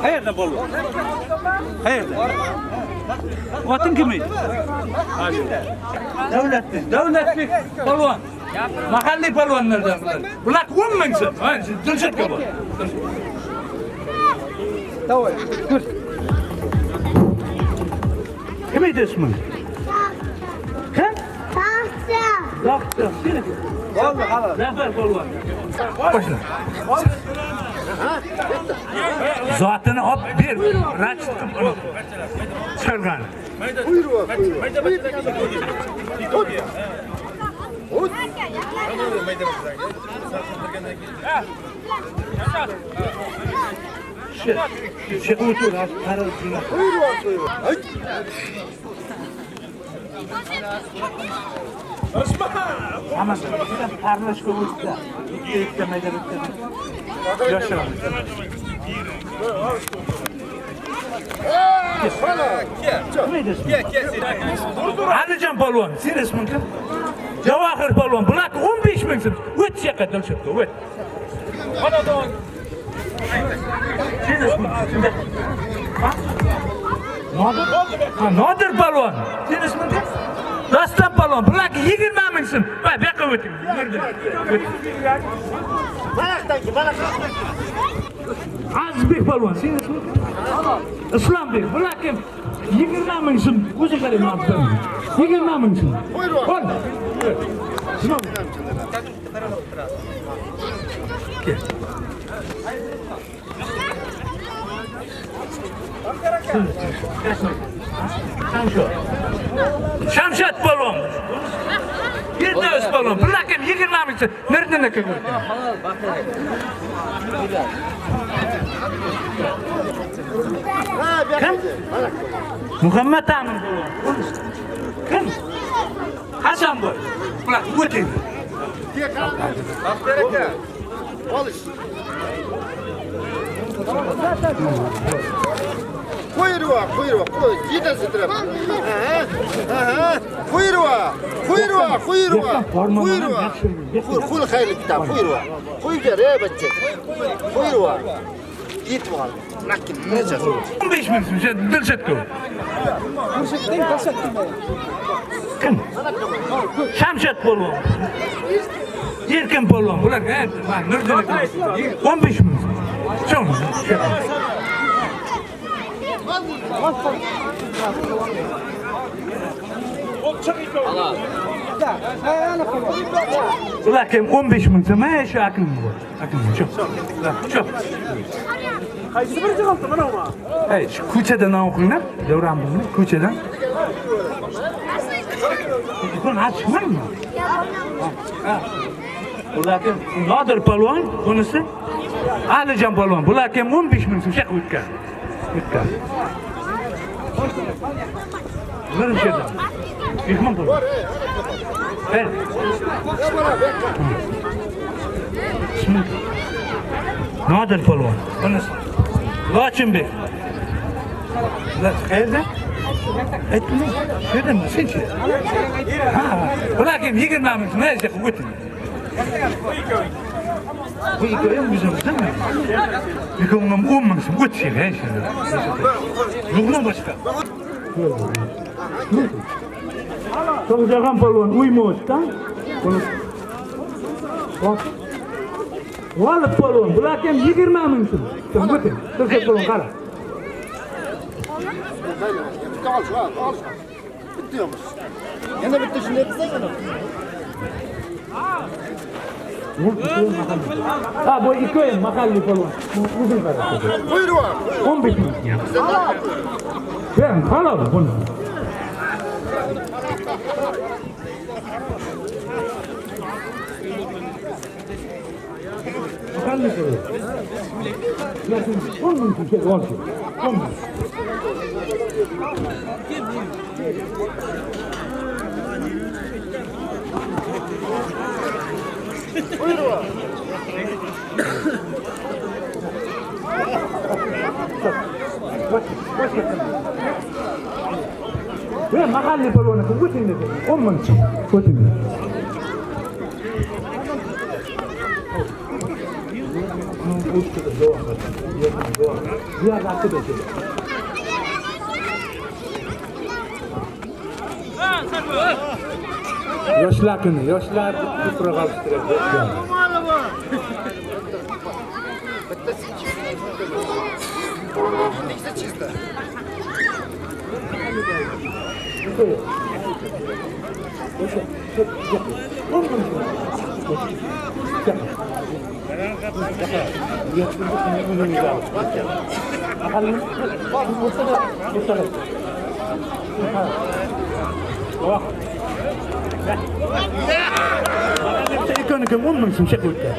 Hayırda bolu? Hayırda? Otun kimi? Devletlik polvon. Mahalliy polvonlardan bular. Bular 10 ming so'm. Ha, Dilshatga bor. Davay, tur. Kim edi ismin? Kim? Yaxshi. Bo'ldi, xalos. Zafar polvon. Boshla. Zotini olib ber, rad qilib uni chiqargan. Şey otur, para ama sen parlaş kovuçta. İlk meydan bitti. Yaşa. Alican polvon, sen ismin kim? Javohir polvon, bular 15 ming so'm. O't yoqqa Dilshatga, o't. Mana don. Sen ismin kim? Nodir polvon. Sen ismin kim? Doston polvon, bular 20 ming so'm. Voy, bu yoqqa o'ting. Azizbek polvon, sen ismin kim? Islombek, bular kim? 20 ming so'm. O'zi qarayman. 20 ming so'm. Qo'l. Sinom. Shamshat polvon. Yetnas polvon. Bular kim? 20 ming so'm. Nereden ekan? Kim? Muhammad Amin polvon. Kim? Hasan boy. Bular o'ting. Aferaka. Olish. Qo'yirva. Yetasi turib. Qo'yirva. Qo'l xayrli bitta, qo'yirva. Qo'ygar, bachcha. Qo'yirva. Yetib ol. Nakkim necha so'm? 15 ming so'm. Dilshatga. Kim? Shamshat polvon. Erkin polvon. Bular Nurdan 15 ming so'm. So'm. Bular kim 15 ming so'm. Mana shu aklim bor. Aklim cho'p. Qaysi bir javob mana bu? Hey, shu ko'chadan o'qinglar. Davron bizni ko'chadan. Buni açmaymi? Bular kim? Nodir polvon, bunisi Alijon polvon. Bular kim 15 ming so'm o'tgan. Verin şeyden. Mehmon polvon. Ver. Nodir polvon. Bunisi Lochinbek. Qayerda? Aytma. Şuradan mı? Sen şey. Bular kim? 20 ming so'm. Neyse, o'ting. Bu ikkovim bizimizdan mi? Ikkovim 10 ming so'm. O'tishing, hey shunda. Yo'qmi boshqa? To'g'jagan polvon uymo'chdan. G'olib polvon, bular ham 20 ming so'm. O'ting. To'g'jagan polvon qara. Al. Bittiymiz. Yana bitta shunday qilsang. Ha, bu ikkoyim mahalliy polvon. O'zing qara. Buyurwa. 15 ming. Ben halol buni. Mahalliy polvon. Lekin 10 ming so'm olsin. 10 ming. Buyurwa. Ben mahalliy polvonni o'ting dedi. 10 ming so'm. O'ting. uçtu doğru. Diğer hakkı da şey. Yoshlar ko'proq alishtiradi. İkonu kim olmamışım şekilde.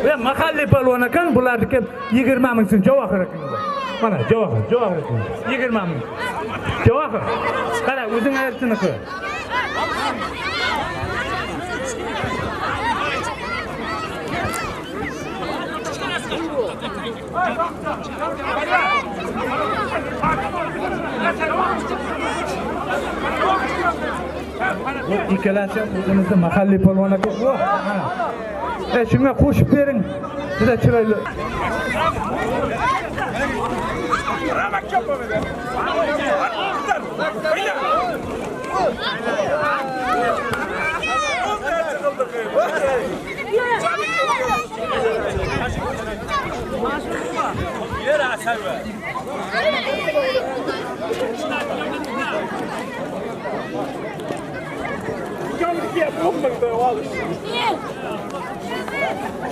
Ve mahalli palvon ekan, bularniki 20 ming so'm javob kerak. Mana javob kerak. 20 ming. Javob. Qara, o'zing aytishini qil. Bu ikkalasi o'zimizni mahalliy polvon aka. Shunga qo'shib bering. Juda chiroyli.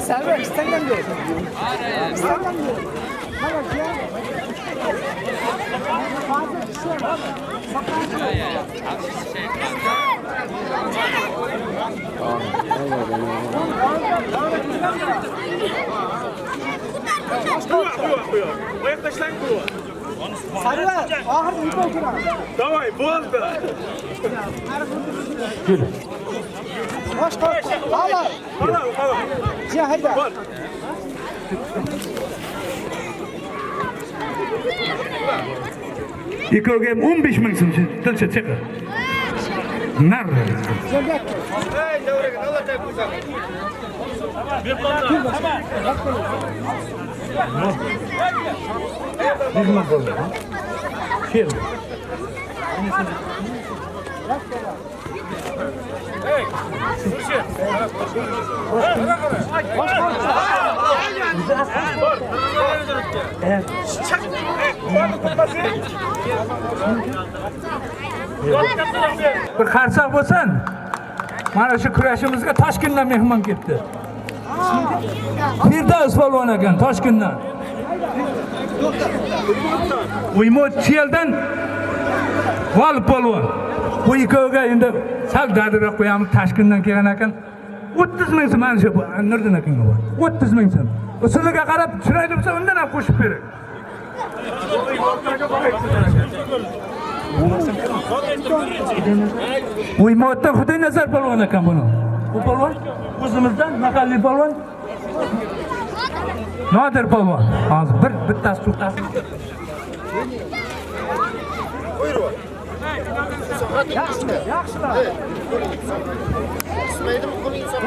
Server, İstanbul'dan gel. İstanbul'dan gel. Server, ahır uyku okura. Давай, болды. Koş. Hala. Cihan hayda. İkoga 15 ming so'm tilcha chiqdi. Narx. Ey, davraga, Allah tayfuza. Nima bo'ldi? Kel. Ey, слушай. Bir qarsoq bo'lsin. Mana shu kurashimizga Toshkentdan mehmon ketdi. Firdavs polvon ekan Toshkentdan. Uymot Cheldan G'olib polvon. Bu ikkoviga endi sal dadroq qo'yamiz. Toshkentdan kelgan ekan. 30 ming so'm mana shu Nurdin akanga bor. 30 ming so'm. Usuliga qarab chiroyli bo'lsa undan ham qo'shib bering. Uymotdan Xudoynazar polvon ekan buni. Bu polvon o'zimizdan mahalliy polvon. Nodir polvon. Hozir bittasi to'xtasin. Buyurun. Yaxshilar. Gitmeydimi bu insan?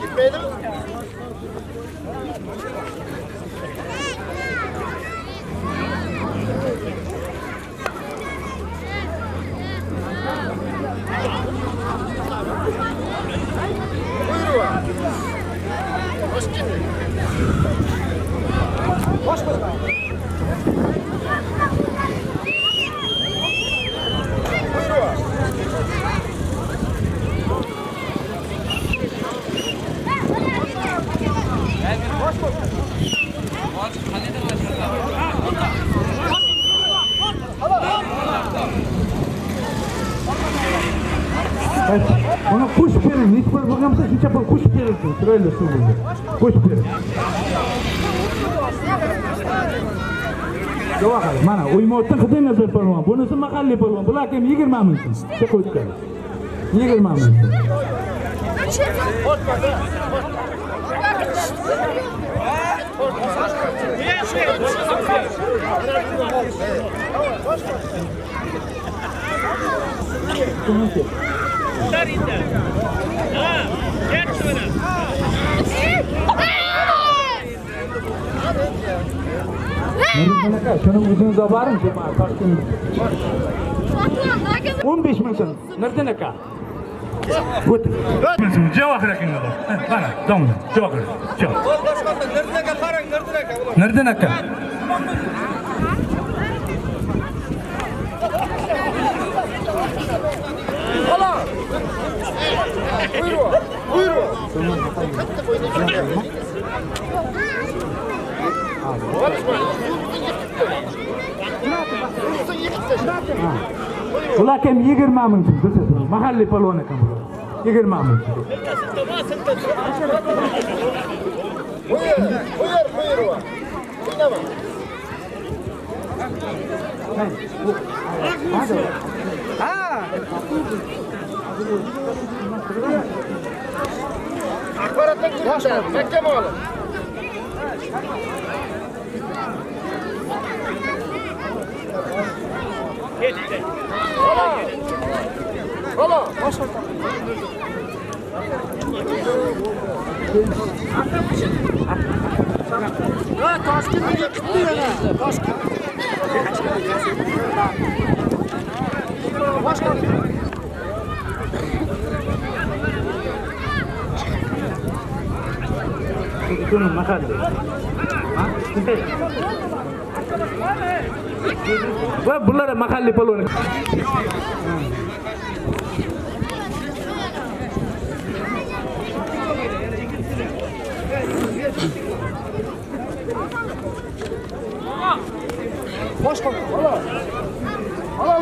Gitmeydimi? Hoş bulduk. Bana kuş verin. Hiç pul bo'lgansa shuncha pul kuş verirsin. Chiroyli suv bo'ldi. Kuş verin. Javob qil. Mana O'ymoqdan Xudoy nazar polvon. Bunisi mahalliy polvon. Bular ham 20 ming so'm. Chiqib o'tgan. 20 ming so'm. Şunun uzun var mı? 15 ming so'm. Nereden aka? O'tir. Javob qilgan bo'lar. Mana, domla. Javob qil. Javob. Nereden aka qarang, nereden aka ular? Nereden aka? Hala. Buyurun. Buyurun. Ular ham 20 ming so'm. Mahalliy polvon ekan bular. 20 ming so'm. Buyurun. Oynama. Akbaratdan ko'rishadi. Makka moli. Hala. Ha, Toshkentga ketdi yana. Toshkent. Boshqa. Şunun mahalli. Ha? Ve bunlar mahalli polvon. Boshqa. Hala. Hala.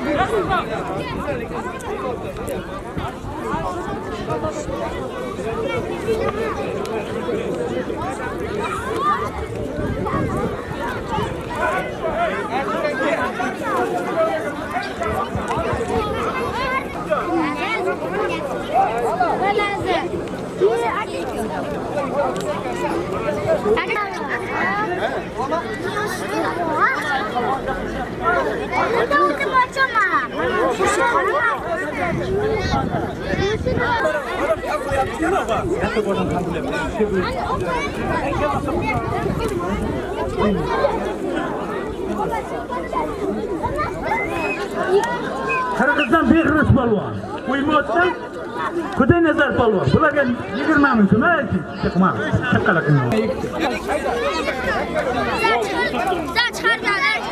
Kırgızdan Bekiriz polvon. O'ymoqdan Xudoy nazar polvon. Bularga 20 ming so'm ayting. Chiqma. Chaqalaqing.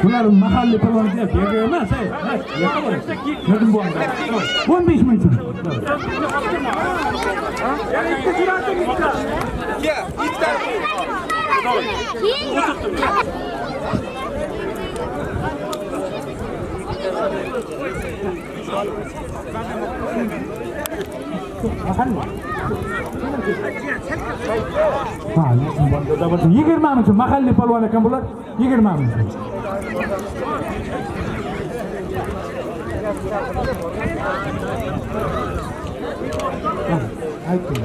Bular mahalliy polvon deb bergan emas, ey. Nima bo'ldi? 15 ming so'm. Ya, iftar. Ha, 20 ming so'm mahalliy polvon ekan bular. 20 ming so'm. Ayting.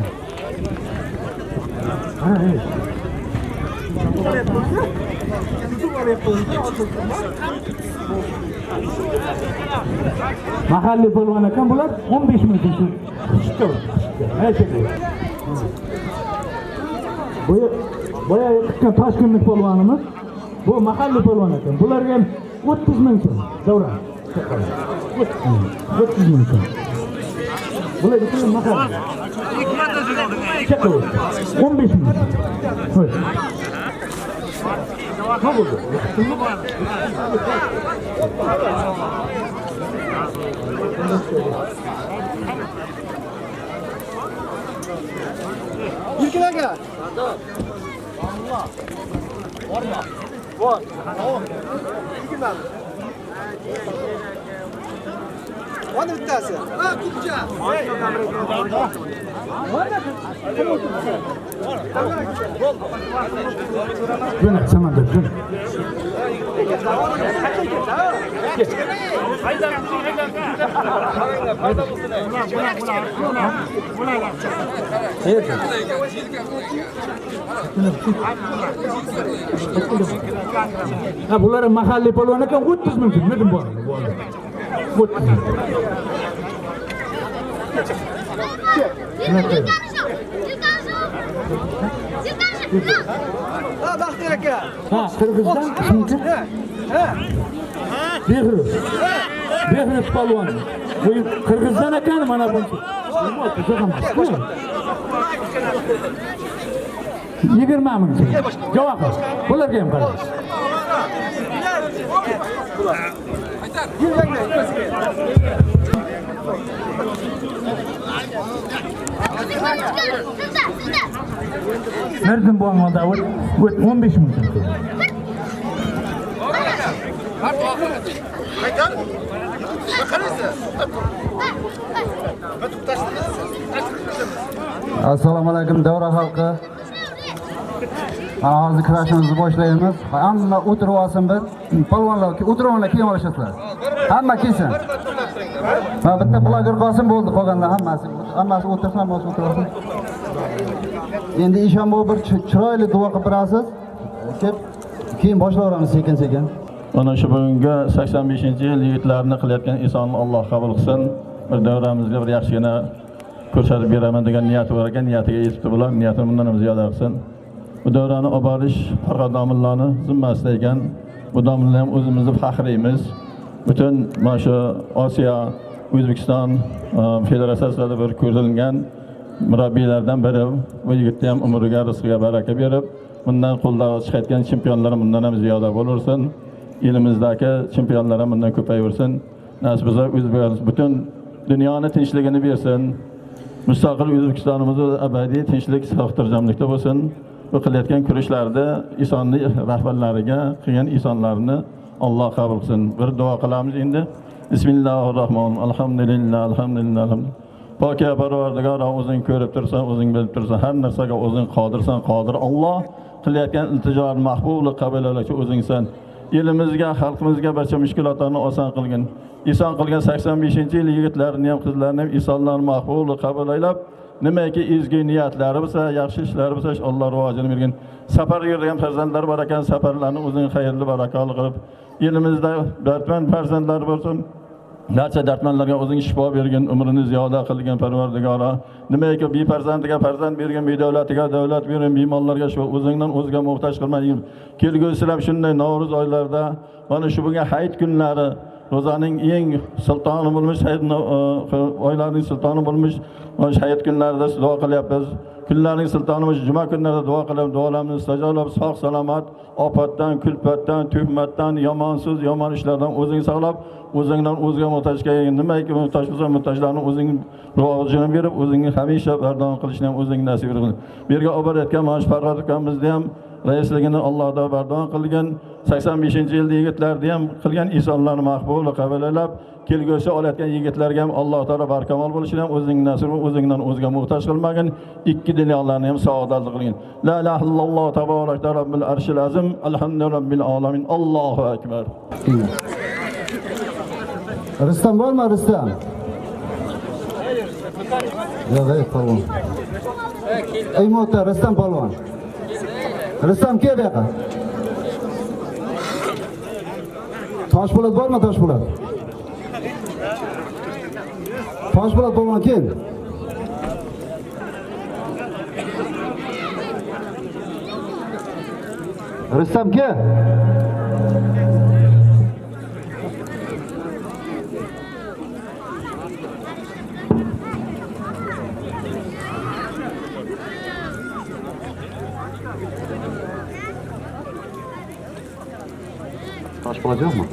Ha, ey. Mahalliy polvon ekan bular 15 ming so'm. Chiqdi. Ayting. Boya chiqqan Toshkentlik polvonimiz bu mahalliy polvon ekan. Bularga ham 30 ming so'm. Davron. 30 ming so'm. Bular ham mahalliy. 15 ming. Hoy. Ne oldu? Yirkilaga. Borma. Bor. Yigirma. Onu bittasi. Ha, kupcha. Buni samandar buni. Ha bular mahalliy polvon ekan 30 ming so'm nima bor? 30 ming. Ha, Baxtiyor aka. Ha, Qirg'izdan shuncha. Ha. Behruz. Behruz polvon. Bu Qirg'izdan ekan mana buncha. Nima o'tdi ham? 20 ming so'm. Javob. Bularga ham qarang. Nereden bu anlamda? 15 ming so'm. Assalomu alaykum davra xalqi. Hozir kurashimizni boshlaymiz. Hamma o'tirib olsin bir. Polvonlar o'tirib kiyim olishasizlar. Hamma kiysin. Ha, bitta bloger qolsin bo'ldi, qolganlar hammasi o'tirsin, hammasi o'tirsin. Endi ishonbo bir chiroyli duo qilib berasiz. Keyin boshlayveramiz sekin-sekin. Ana shu bugungi 85-yil yigitlarni qilayotgan insonni Alloh qabul qilsin. Bir davramizga bir yaxshigina ko'rsatib beraman degan niyati bor ekan, niyatiga yetibdi bular, niyatini bundan ham ziyoda qilsin. Bu davrani olib borish faqat domlalarni zimmasida ekan. Bu domlalar ham o'zimizni faxriymiz. Butun mana shu Osiyo, O'zbekiston federatsiyasida bir ko'rilgan murabbiylardan biri. Bu yigitni ham umriga, rizqiga baraka berib, bundan qo'ldan chiqayotgan chempionlar bundan ham ziyoda bo'lsin. Elimizdagi chempionlar ham bundan ko'payaversin. Nasib bo'lsa, O'zbekiston butun dunyoni tinchligini bersin. Mustaqil O'zbekistonimiz abadiy tinchlik, xotirjamlikda bo'lsin. Bu qilayotgan kurashlarda insonning rahbarlariga qilgan insonlarni Alloh qabul qilsin. Bir duo qilamiz endi. Bismillahirrohmanirrohim. Alhamdulillah, alhamdulillah. Pokiya Parvardigor, o'zing ko'rib tursan, o'zing bilib tursan, har narsaga o'zing qodirsan, qodir Alloh. Qilayotgan iltijoni mahbublik qabul qiluvchi o'zingsan. Elimizga, xalqimizga barcha mushkulotlarni oson qilgin. Inson qilgan 85-yil yigitlarni ham, qizlarni ham insonlarni mahbublik qabul aylab, nimaiki ezgu niyatlari bo'lsa, yaxshi ishlari bo'lsa, Alloh rivojini bergin. Safar yurgan farzandlar bor ekan, safarlarni o'zing xayrli barakali qilib, elimizda dardmand farzandlar bo'lsin. Barcha dardmandlarga o'zing shifo bergin, umrini ziyoda qilgin Parvardigora. Nimaiki befarzandiga farzand bergin, bedavlatiga davlat bergin, bemorlarga shu o'zingdan o'zga muhtoj qilmagin. Kelgusilar shunday Navro'z oylarida mana shu bunga hayit kunlari, ro'zaning eng sultoni bo'lmish, oylarning sultoni bo'lmish hayit kunlarida duo qilyapmiz. Kunlarning sultoni bo'lmish juma kunlarida duo qilib, duolarimizni istajolab, sog' salomat, ofatdan, kulfatdan, tuhmatdan, yomon so'z, yomon ishlardan o'zing saqlab, o'zingdan o'zga muhtojga nimaiki muhtoj bo'lsa, muhtojlarni o'zing rivojini berib, o'zingni hamisha bardom qilishni ham o'zing nasib qil. Bu yerga olib borayotgan mana shu Farhod akamizni ham raisligini Allohda bardom qilgan, 85-yilda yigitlarni ham qilgan insonlarni mahbublik qabul qilib, kelgusi olayotgan yigitlarga ham Alloh taolo barkamol bo'lishini ham o'zing nasib, o'zingdan o'zga muhtoj qilmagin, ikki dunyolarni ham saodatli qilgin. La ilaha illalloh taborakta robbil arshil azim, alhamdulillah alamin, Allohu akbar. Rustam bormi, Rustam? Yo'q, polvon. Ey mo'ta, Rustam polvon. Rustam kel bu yoqqa. Toshpo'lat bormi, Toshpo'lat? Toshpo'lat polvon kel. Rustam kel. Toshpo'lat yo'qmi?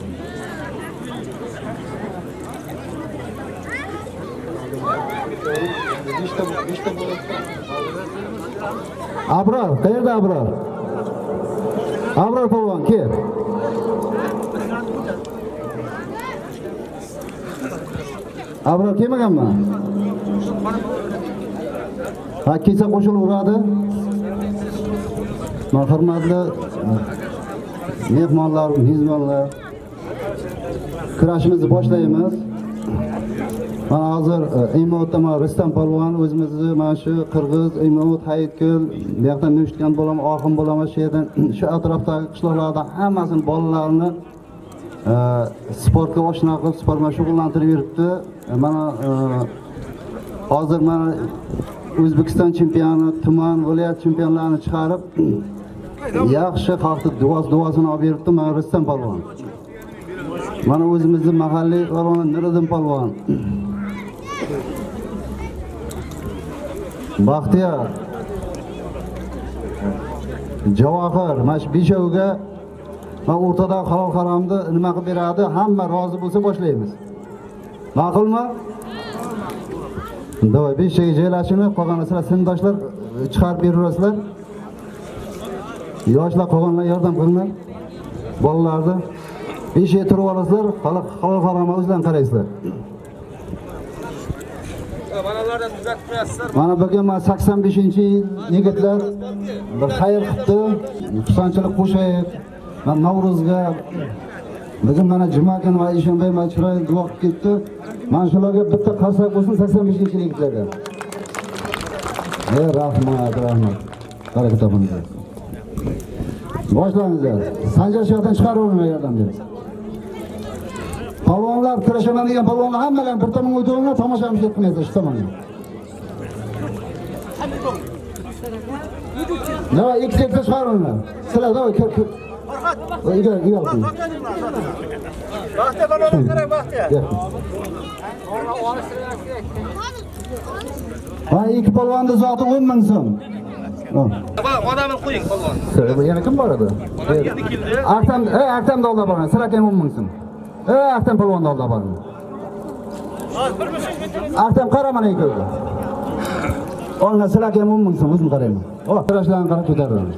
Abror, qayerda Abror? Abror polvon, kel. Abror kelmaganmi? Ha, kecha qo'shilib uradi. Hurmatli mehmonlar, mezbonlar, kurashimizni boshlaymiz. Mana hozir Imotama Rustam polvon o'zimizni mana shu Qirg'iz, Imot, Hayitgul, bu yoqdan Nushkan bo'laman, Oxin bo'laman, shu yerdan shu atrofdagi qishloqlardan hammasini bolalarni sportga oshno qilib, sport bilan shug'ullantirib yuribdi. Mana hozir mana O'zbekiston chempioni, tuman, viloyat chempionlarini chiqarib, yaxshi xalqni duosini olib yuribdi. Mana Rustam polvon. Mana o'zimizning mahalliy polvon Nuriddin polvon. Baxtiyor, Javohir, mana shu beshoviga men o'rtada halol haromni nima qilib beradi, hamma rozi bo'lsa boshlaymiz. Ma'qulmi? Davay, beshaga joylashini qolgan sizlar sinfdoshlar chiqarib berasizlar. Yoshlar qolganlar yordam qilinglar. Bolalarni beshaga turib olasizlar, halol haromga o'zlaring qaraysizlar. Banalardan tuzatib qo'yasizlar. Mana bugun 85-yil yigitlar bir xayr qildi. Xursandchilik qo'shaylik. Men Navro'zga bugun mana juma kuni va Ishanbay mana chiroyli duo qilib ketdi. Mana shularga bitta qarsak bo'lsin 85-yil yigitlarga. Rahmat. Baraka topinglar. Boshlaymiz. Sanjar shohdan chiqaravering yordam bering. Polvonlar, kurashaman degan polvonlar hammalar bir tomon o'ydo'nglar, tomoshabin qilmaysiz shu tomonga. Nima ikkita chiqaringlar. Sizlar davay kir. Igal. Baxtiyor banalar qarang, Baxtiyor. Ha, ikki polvonni zoti 10 ming so'm. Odamni qo'ying polvon. Sizlar yana kim bor edi? Aktam dolda bor. Sizlar ham 10 ming so'm. Aktam polvon dolda bor. Aktam qara mana ikkovi. Olga sizlar ham 10 ming so'm, o'zim qarayman. Kurashlarni qarab ko'taraman.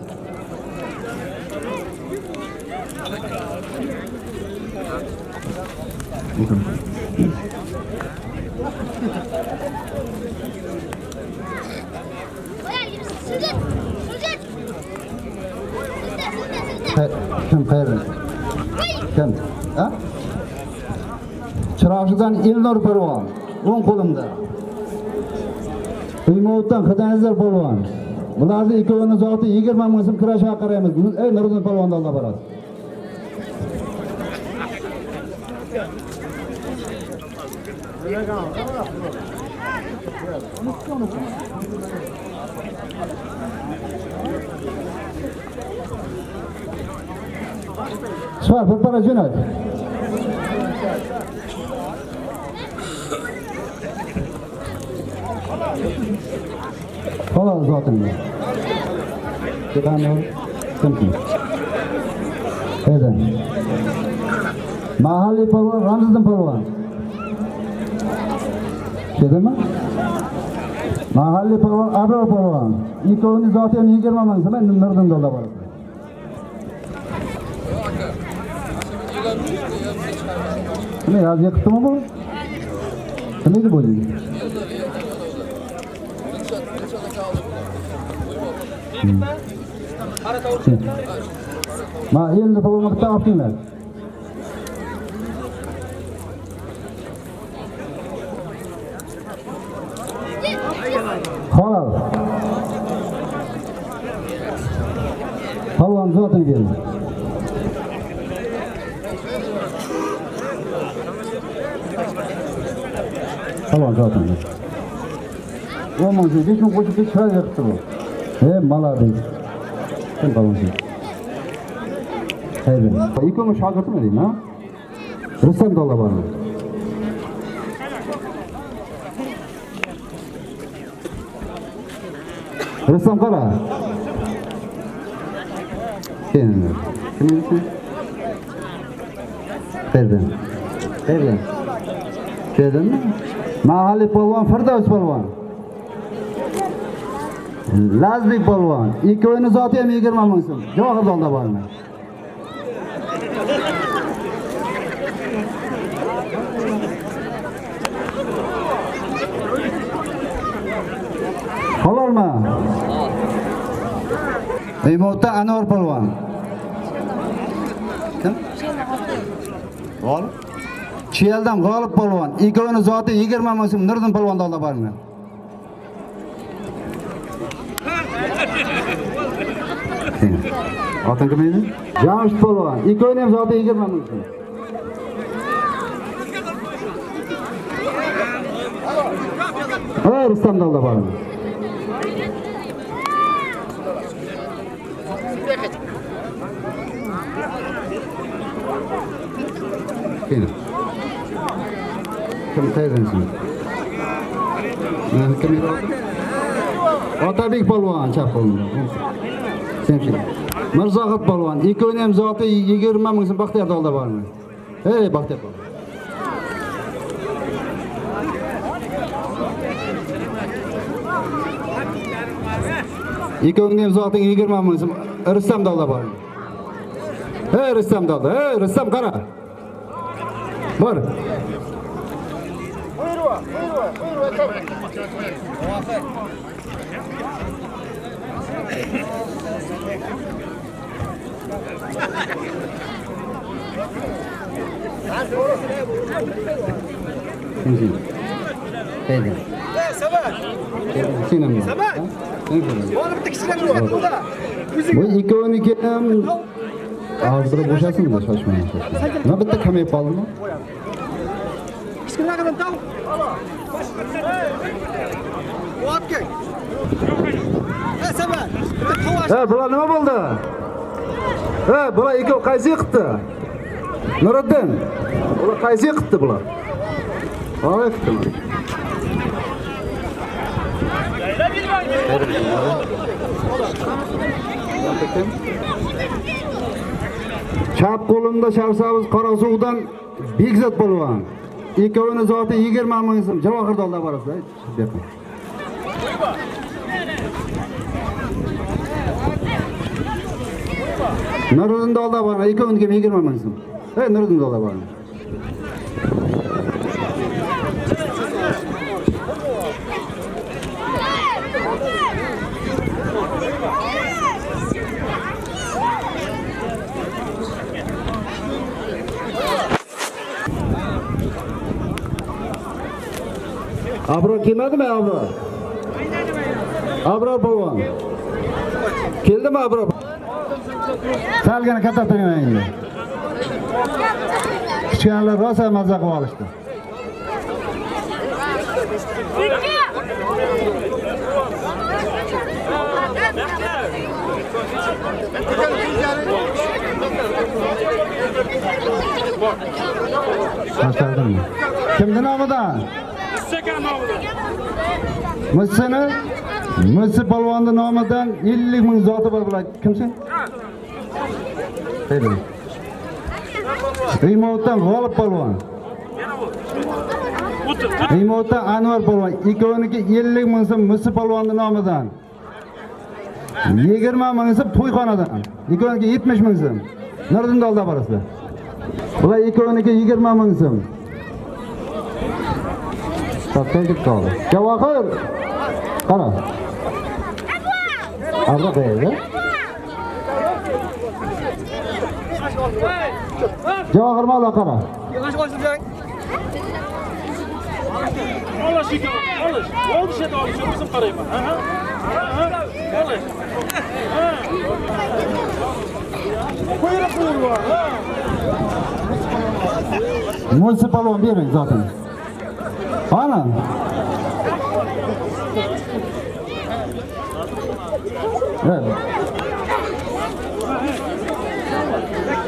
Kim qayerda? Kim? Ha? Chiroqchidan Elnur polvon, o'ng qo'limda. Imotdan Xidanizar polvon. Bularni ikkovini zoti 20 ming so'm kurashga qaraymiz. Ey Nuriddin polvonni Alloh barasi. Şvar, bir para jo'nat. Xolos zotimni. Kedanur, kimki? Edan. Mahalliy polvon Ramziddin polvon. Kedimi? Mahalliy polvon Abror polvon. Ikkovini zoti ham 20 ming so'm, Nuriddin dolda bor. Ne yaz yakıttı mı bu? Neydi bu? Ma endi polvonga bitta olib kelinglar. Xolos. Polvon zotin keldi. Polvon zotin. Olmaz, hiç mi koşup hiç çay yaktı bu? Malades. Kim polvonchi? Hayır. İlk şagirdi mi diyeyim ha? Rustam dolda bormi? Rustam qara. Kelinglar. Kimsiz? Qayerdan? Keldingmi? Mahalliy polvon Firdavs polvon. Lazbek polvon. Ikkovini zoti ham 20 ming so'm. Javohir dolda bormi? bormi? Imovatdan Anvar polvon. Kim? G'olib. Chiyeldan G'olib polvon. Ikkovini zoti 20 ming so'm Nurdin polvonda olib borgan. Oting kim edi? Jamshid polvon. Ikkovini ham zoti 20 ming so'm. Rustamda olib borgan. Kim tayyorlansin? Kim edi? Otabek polvon chap qo'lida. Senchi. Mirzohid polvon. Ikkovini ham zoti 20 ming so'm Baxtiyorda olib borgan. Hey, Baxtiyor polvon. Ikkovini ham zoti 20 ming so'm Rustamda olib borgan. Hey, Rustamda oldi. Hey, Rustam qara. Bor. Bu ikkovini ham hozir bo'shasin-da, shoshmang. Nima bitta kamayib qoldimi? Kichkinadan tal. O'tgan. Sabah. Bular nima bo'ldi? Bular ikkov qaysi yiqitdi? Nuriddin. Bular qaysi yiqitdi bular? Voy qildi. Chap qo'limda Sharsabz Qorasuvdan Bekzod polvon. Ikkovini zoti 20 ming so'm Javohirda olib borasiz. Nuriddinda olib borgan. Ikkovini ham 20 ming so'm. Nuriddinda olib borgan. Abror kelmadimi Abror? Abror polvon. Keldimi Abror? Salgina katta turing endi. Kichkinalar rosa mazza qilib olishdi. Tashladim. Kimning nomidan? Mussini? Mussi polvonning nomidan 50 ming zoti bor bular. Kimsan? Dedi. Imovatdan G'olib polvon. Imovatdan Anvar polvon. Ikkoviniki 50 ming so'm Mussi polvonning nomidan. 20 ming so'm to'yxonadan. Ikkoviniki 70 ming so'm. Nuriddinda olib borasizlar. Bular ikkoviniki 20 ming so'm. Tataydik qoldi. Javohir. Qara. Abla qayerda? Javohir mavla qara. Yig'ish qo'shilgan. Olish ekan, olish. Olish edi, olish. O'zim qarayman. Olish. Qo'yib qo'yib. Mussi polvon bering zotini. Ana. Evet.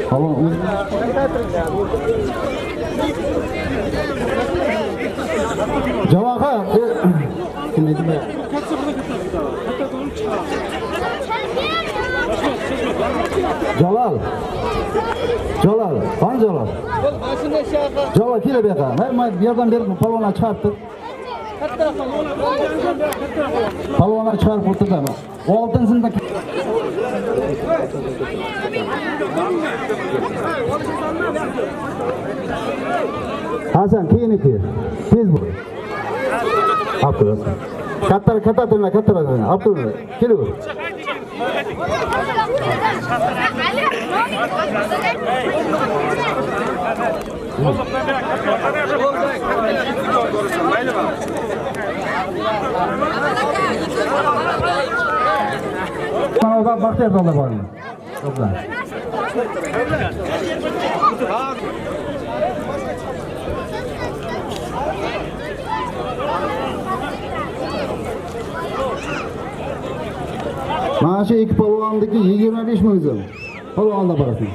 Polvon. Javohir. Kim edi bu? Jalal. Jalal. Qani Jalal? Jalal kelib yoqqa. Men bu yerdan berib polvonlar chiqaribdi. Polvonlar chiqarib o'tirdi. Oltinsida Hasan keyiniki. Tez bo'l. Abdurahman. Katta turma. Abdullah, kelaver. Mana odam Baxtiyor dolda bormi? To'plan. Mana shu ikki polvondagi 25 ming so'm. Polvonda borasiz.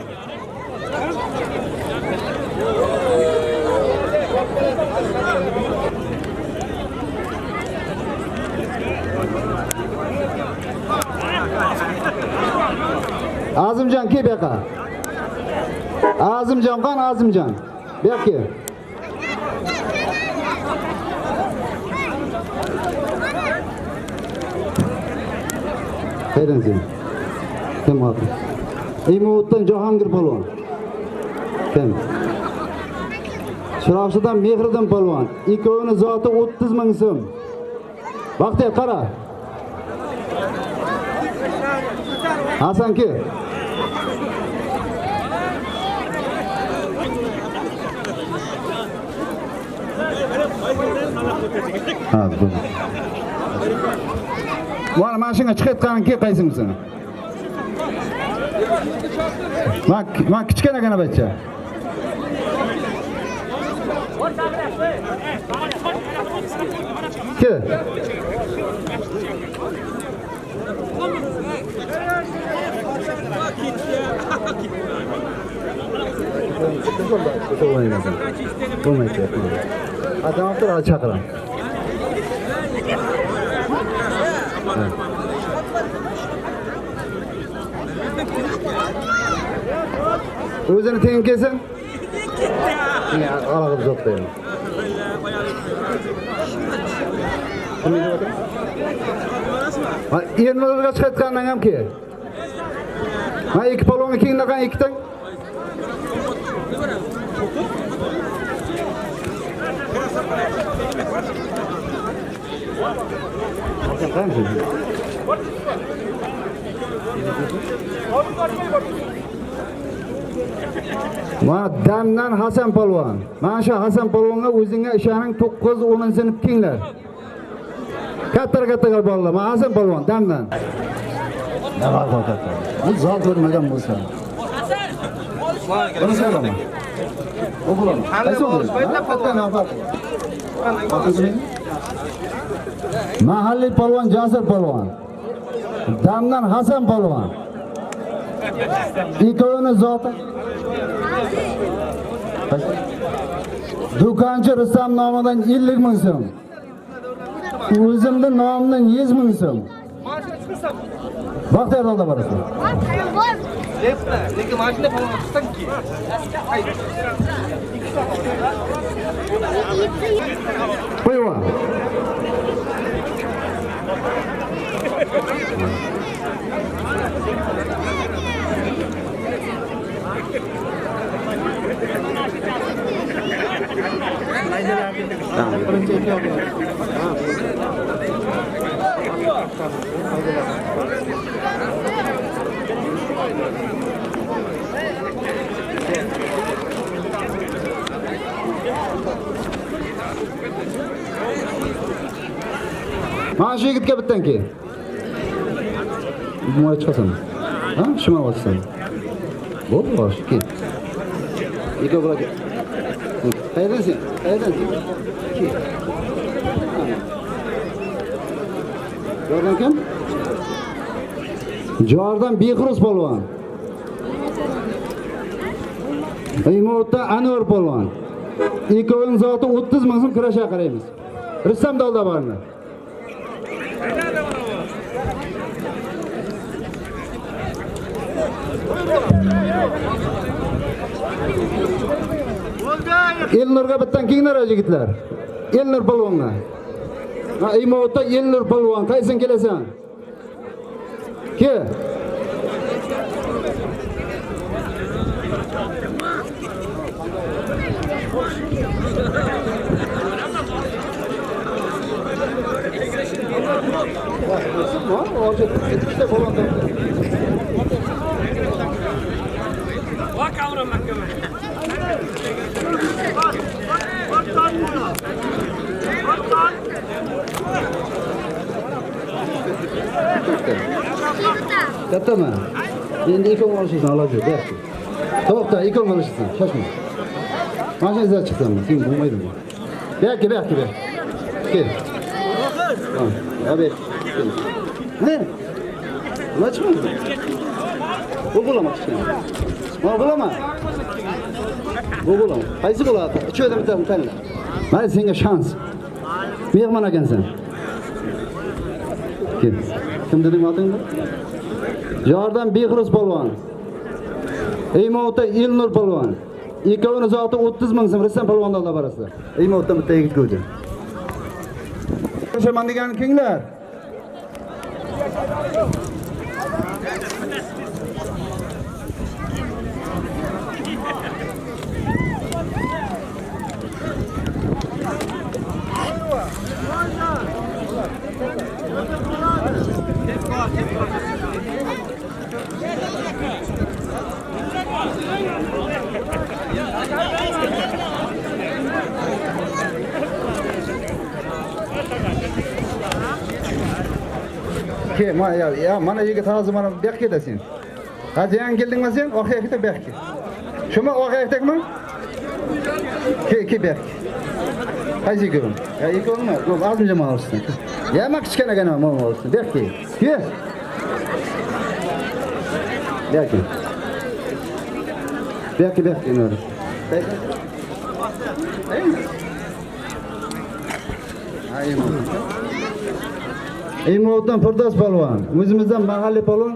Azimjon kel bu yoqqa. Azimjon. Bu yoqqa kel. Haydan sen. Kim oldu? İmutdan Jahongir polvon. Kim? Shirofchidan Mehriddin polvon. Ikkovini zoti 30 ming so'm. Baxtiyor qara. Hasan kel. Ha, bu. Mana mashina chiqayotganin kel qaysingizni? Ma kichkinagina bachcha. Kel. Bo'lmaydi. Adam o'tirib chaqiram. O'zini teng kelsin. Yine alaqib zotlayım. Yerlarga chiqayotgandan ham ki. Ha ikki polvonni kenglagan ikkitang. Mana damdan Hasan polvon. Mana shu Hasan polvonga o'zingga ishoning 9-10 sinf kenglar. Katta bolalar. Mana Hasan polvon damdan. Nima katta? Bu zal ko'rmagan bo'lsa. Hasan. Buni so'rama. O'g'lim. Mahalliy polvon Jasur polvon. Damdan Hasan polvon. İkkovini zoti. Do'konchi Rustam nomidan 50 ming so'm. O'zimning nomimdan 100 ming so'm. Baxtiyor dolda borasiz. Lekin mashina polvon chiqsanki. Qo'yva. Mana shu yigitga bittan kel. Mo'y chiqasan. Ha, shuma olsan. Bo'ldi, bosh kel. Ikki bo'lar. Qayerdan sen? Kel. Jordan kim? Jordan Behruz polvon. Imotda Anvar polvon. Ikkovini zoti 30 ming so'm kurasha qaraymiz. Rustam dolda bormi? Elnurga bittan kenglar yigitlar. Elnur polvonga. Ha, Imotda Elnur polvon, qaysin kelasan? Kel. Koşun. İşte falan da. Kattami? Endi ikon olishingni oladi, berki. To'xta, ikon olishingni, shoshma. Mana izlab chiqsanmi? Sen bo'lmaydi bu. Berki. Kel. Abi. Ne? Nima chiqdi? Bo'g'ilama chiqdi. Bo'g'ilama. Bo'g'ilama. Qaysi bo'ladi? Ichida bitta tanla. Mana senga shans. Mehmon ekansan. Kel. Kim deding otingni? Jordan Behruz polvon. Eymovda Elnur polvon. Ikkovini zoti 30 ming so'm Rustam polvondan olib borasizlar. Eymovda bitta yigit ko'rdi. O'shaman degan kenglar. Ke, mana yigit hozir mana bu yoqqa ketasan. Qachon keldingmi sen? Orqaga ketib bu yoqqa. Shumi orqaga ketdingmi? Ke bu yoqqa. Qaysi ko'rim? Ya ikkovmi? Ozmuncha mana olsin. Ya men kichkinagina mana olsin. Bu yoqqa. Ke. Bu yoqqa. Bu yoqqa inori. Eymovdan Firdos polvon, o'zimizdan mahalliy polvon,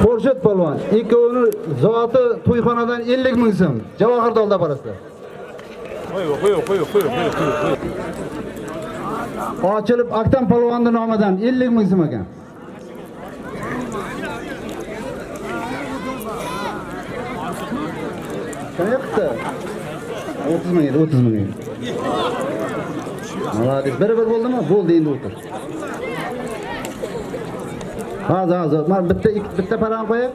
Xurshid polvon. Ikkovini zoti to'yxonadan 50 ming so'm Javohirda olib borasizlar. Qo'y. Ochilib Aktam polvonning nomidan 50 ming so'm ekan. Qanaqa? 30 ming. Молодец. Bir bo'ldimi? Bo'ldi, endi o'tir. Hozir. Men bitta param qo'yib.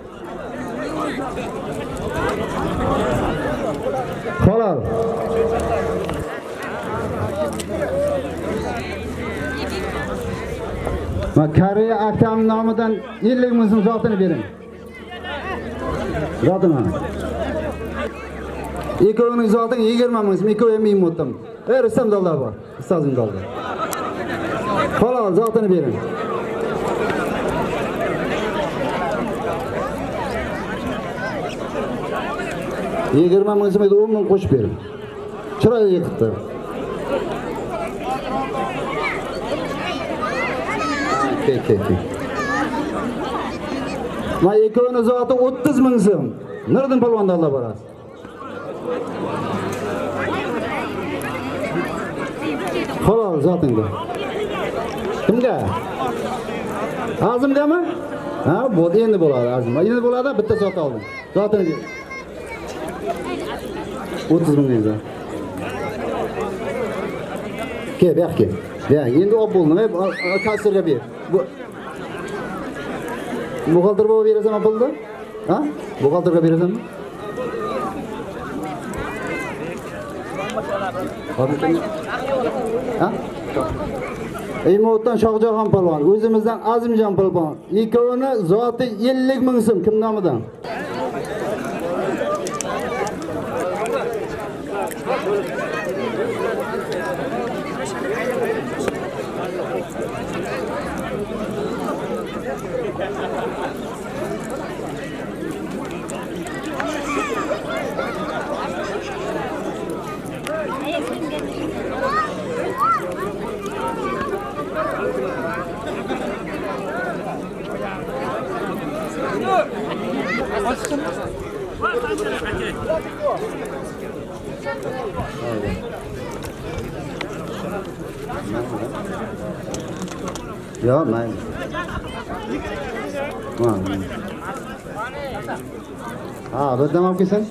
Halol. Men Koreya Aktam nomidan 50 ming so'm zotini bering. Zotini. Ikkovining zotini 20 ming so'm, ikkovi ham o'tdim. Rustam dollar bor. Ustozim dollar. Halol zotini bering. Yigirma ming so'm edi, 10 ming qo'shib bering. Chiroyli yiqitdi. Ke. Ma ikkovini zoti 30 ming so'm. Nurdin polvondan olib borasiz. Halol zotingda. Kimga? Azimgami? Ha, bo'ldi, endi bo'ladi Azim. Endi bo'ladi, bitta zot oldim. Zotini 30 ming deydi. Ke, bu yoqqa. Ya, endi olib bo'ldim. Kassirga ber. Buxgalter bo'lib berasanmi pulni? Ha? Buxgalterga berasanmi? Ha? Eymovdan Shohjahon polvon, o'zimizdan Azimjon polvon. Ikkovini zoti 50 ming so'm kim nomidan? Ja, nein. Birdam olib kelsin.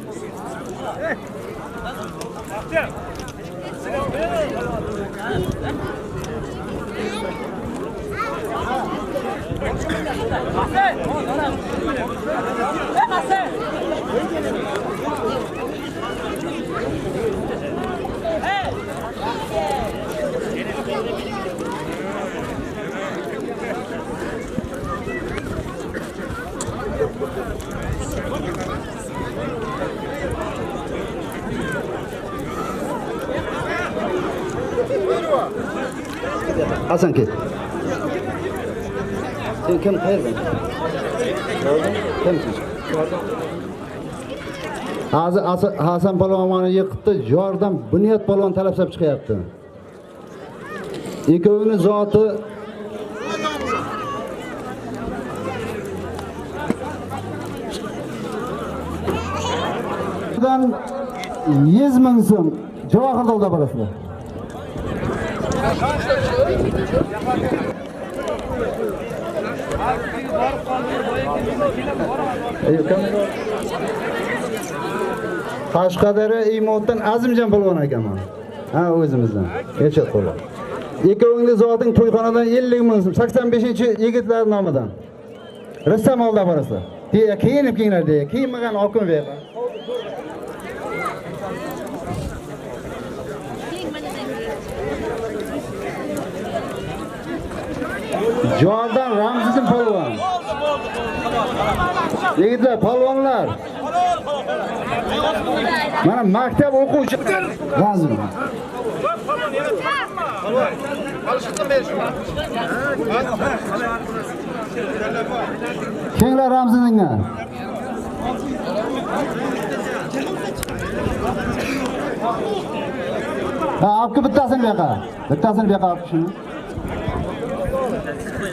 Hasan ket. Sen kim qayerdan? Kimsiz? Hasan polvon mana yiqibdi, jordan Bunyod polvon talabsab chiqyapti. Ikkovini zoti dan 100 ming so'm Javohir Dolda borasizlar. Qashqadaryo Imotdan Azimjon polvon akaman. Ha, o'zimizdan. Yechib qo'ying. Ikkovingiz zoting to'yxonadan 50 ming so'm 85-yigitlar nomidan. Rassom oldi borasizlar. Deya kiyinib deya. Kiyinmagan oqim ver. Jordan Ramziddin polvon. Yigitlar, polvonlar. Mana maktab o'quvchi Ramziddin. Kenglar Ramziddinga. Ha, olib bittasini bu yoqqa. Bittasini bu yoqqa olib shuni.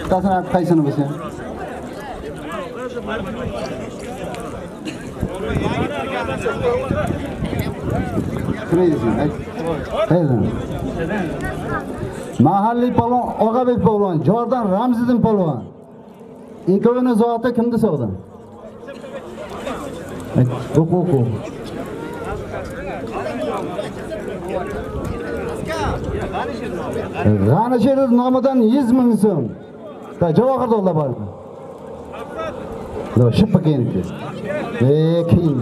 Bittasini olib qaysini bo'lsa. Mahalliy polvon Og'abek polvon, Jordan Ramziddin polvon. Ikkovini zoti kimni sog'di? O'q. G'anishevlar nomidan 100 ming so'm. Javohir Dolda bor. Lo, shippa kiyinibdi. Keyin.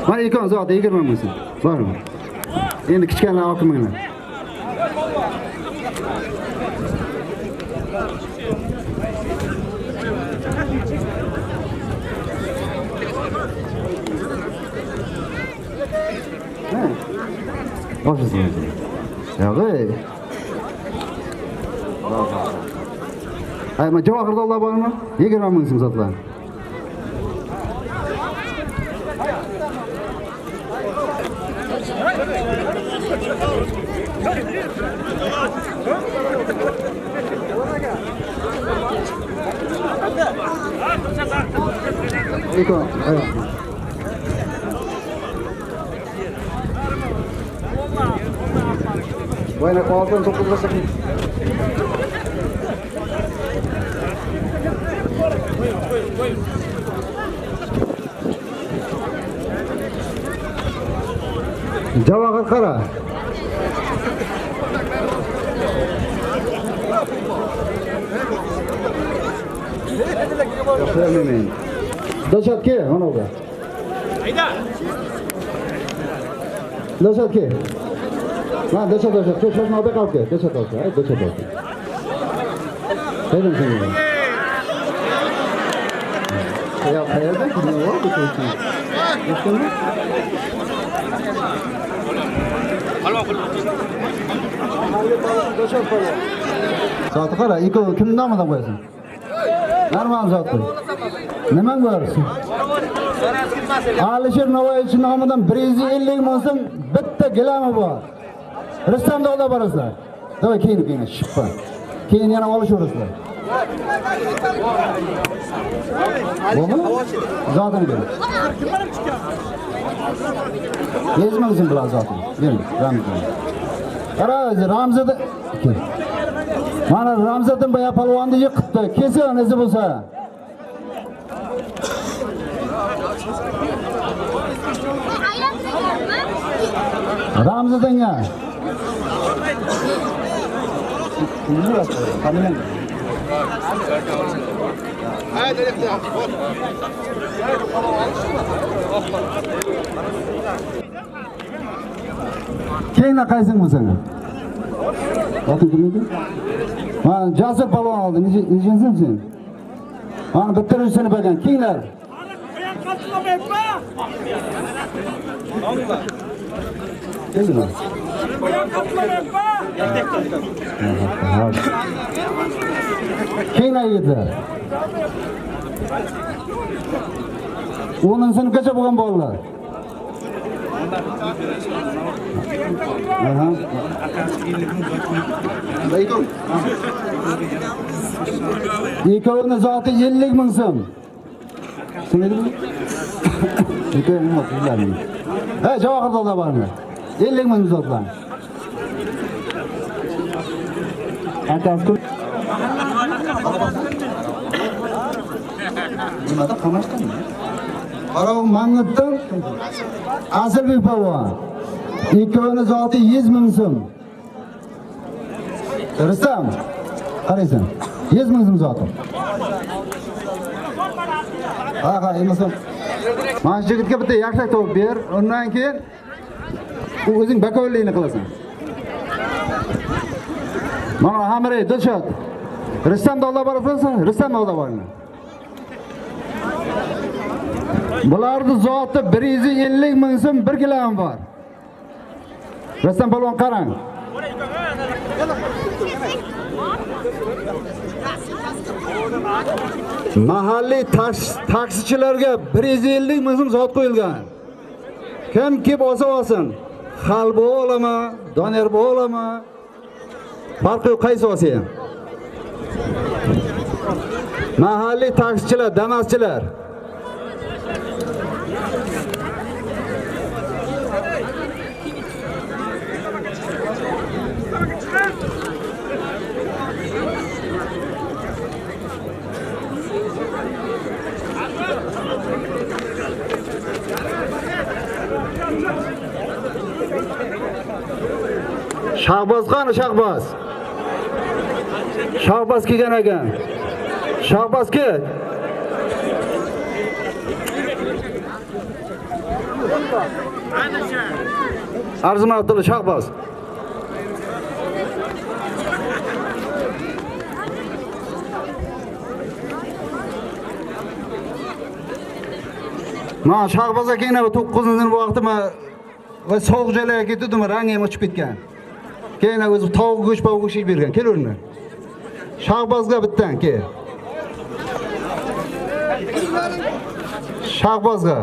Mana ikon zoti 20 ming so'm. Bormi? Endi kichkina olib minglar. Boşasın. Ya be. Ama Javohir Dolda bormi? 20 ming so'm zotlar. İkon, evet. Bueno, kalkın çok hızlı sakın. Javohir qara. Söylemeyin. Daşat ki, ona oldu. Hayda. Daşat ki. Lan daşat. Şaşma abi kalk ki. Daşat. Hayır daşat. Neden seni? Ya hayırda ki ne var bu çocuk? Yaşın mı? Daşat falan. Saat qara, ikki kim nomidan qo'yasan? Normal zot qo'y. Nima bo'larsiz? Alisher Navoiychi nomidan 150 ming so'm bitta gilami bor. Rassom Dolda borasizlar. Davay keyin shippa. Keyin yana olishaverasizlar. Bo'lmi? Zotini ber. Yezmangizin bilan zotini. Bering, Ramziddin. Qara, Ramziddin. Mana Ramziddin boya polvonni yiqibdi. Kesin izi bo'lsa. Ramziddinga. Keyinga qaysing bo'lsang? Oting kimdi? Mana Jasur polvon oldi. Nechansan sen? Mana bitirishini bergan. Keyinlar. Keldilar. Kenglar yigitlar. 10 sinfgacha bo'lgan bolalar. Aha. Ikkovini zoti 50 ming so'm. Tushundingmi? Ikkovini maqsadlaring. Ha, javob oldi bormi? 50 ming zotlar. Akasi nimada qamashdimi? Qarov Mangitdan Asrbek polvon. Ikkovini zoti 100 ming so'm. Rustam, qaraysan. 100 ming so'm zoti. Ha, emasam. Mana shu yigitga bitta yaxshi to'p ber, undan keyin u o'zing bakovlikni qilasan. Mana hamre Dilshod. Rustamni olib borasan, Rustamni olib borasan. Bularning zoti 150 ming so'm 1 kilogram bor. Rustam polvon qarang. Mahalliy taksichilarga 150 ming so'm zot qo'yilgan. Kim kelib olsa, Xalbo olama, Donerbo olama. Farqi yo'q, qaysi olsa ham. Mahalliy taksichilar, damaschilar. Shahboz qani Shahboz? Shahboz kelgan ekan. Shahboz kel. Arzum Abdulla Shahboz. Ma Shahboz akangni 9-sinf vaqtda va sovuq joylarga ketdim, rangi ham o'chib ketgan. Keyin o'zi tovuq go'sht yeb bergan. Kelaveringlar. Shahbozga bittan kel. Shahbozga.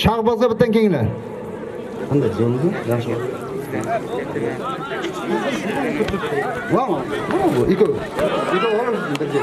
Shahbozga bittan kelinglar. Qanday zo'rmi? Yaxshi. Vau, bu iko. Iko olib birga.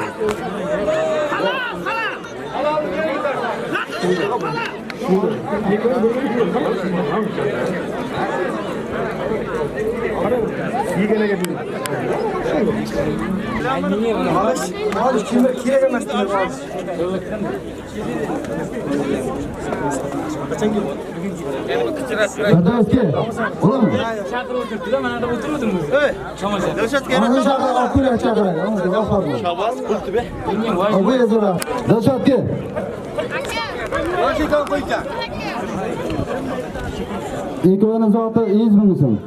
İkovanın zatı 100 ming so'm.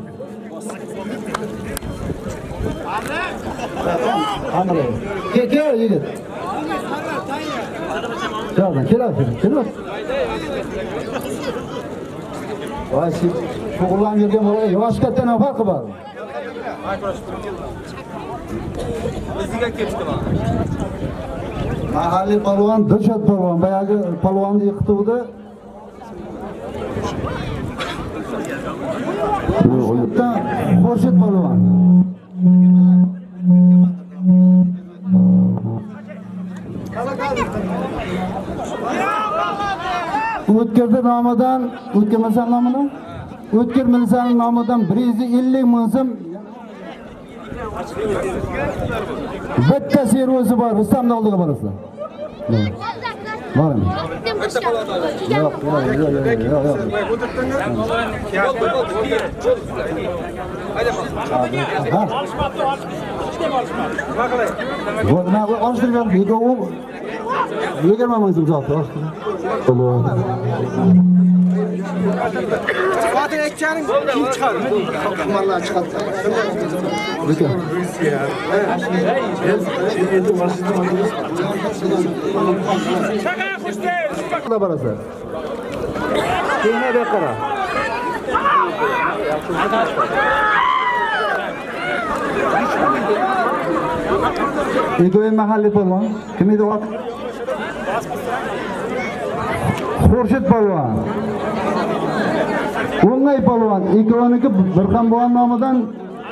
Gel yigit. Kel. Vay siz şug'ullanib yurgan bola yosh kattadan ham farqi bor. Bizga ketdimi? Mahalliy polvon, Dilshod polvon, boyagi polvonni yiqituvdi. O'yibdan Xurshid polvon. O'tkirdi nomidan, O'tkir Milsan nomidan, O'tkir Milsan nomidan 150 ming so'm bitta servosi bor, Rustamni oldiga borasizlar. Boring. Yo'q. Nima olishtirgan videomu 20 ming so'm zot. Fatih Ekçan'ın kim çıkar? Kumarlar çıkarttı. Lütfen. Da barası. Keyin bu yoqqa. Egoy mahalliy polvon. Kim edi oti? Xurshid polvon. O'ngay polvon. Ikkoviniki Birxon bolam nomidan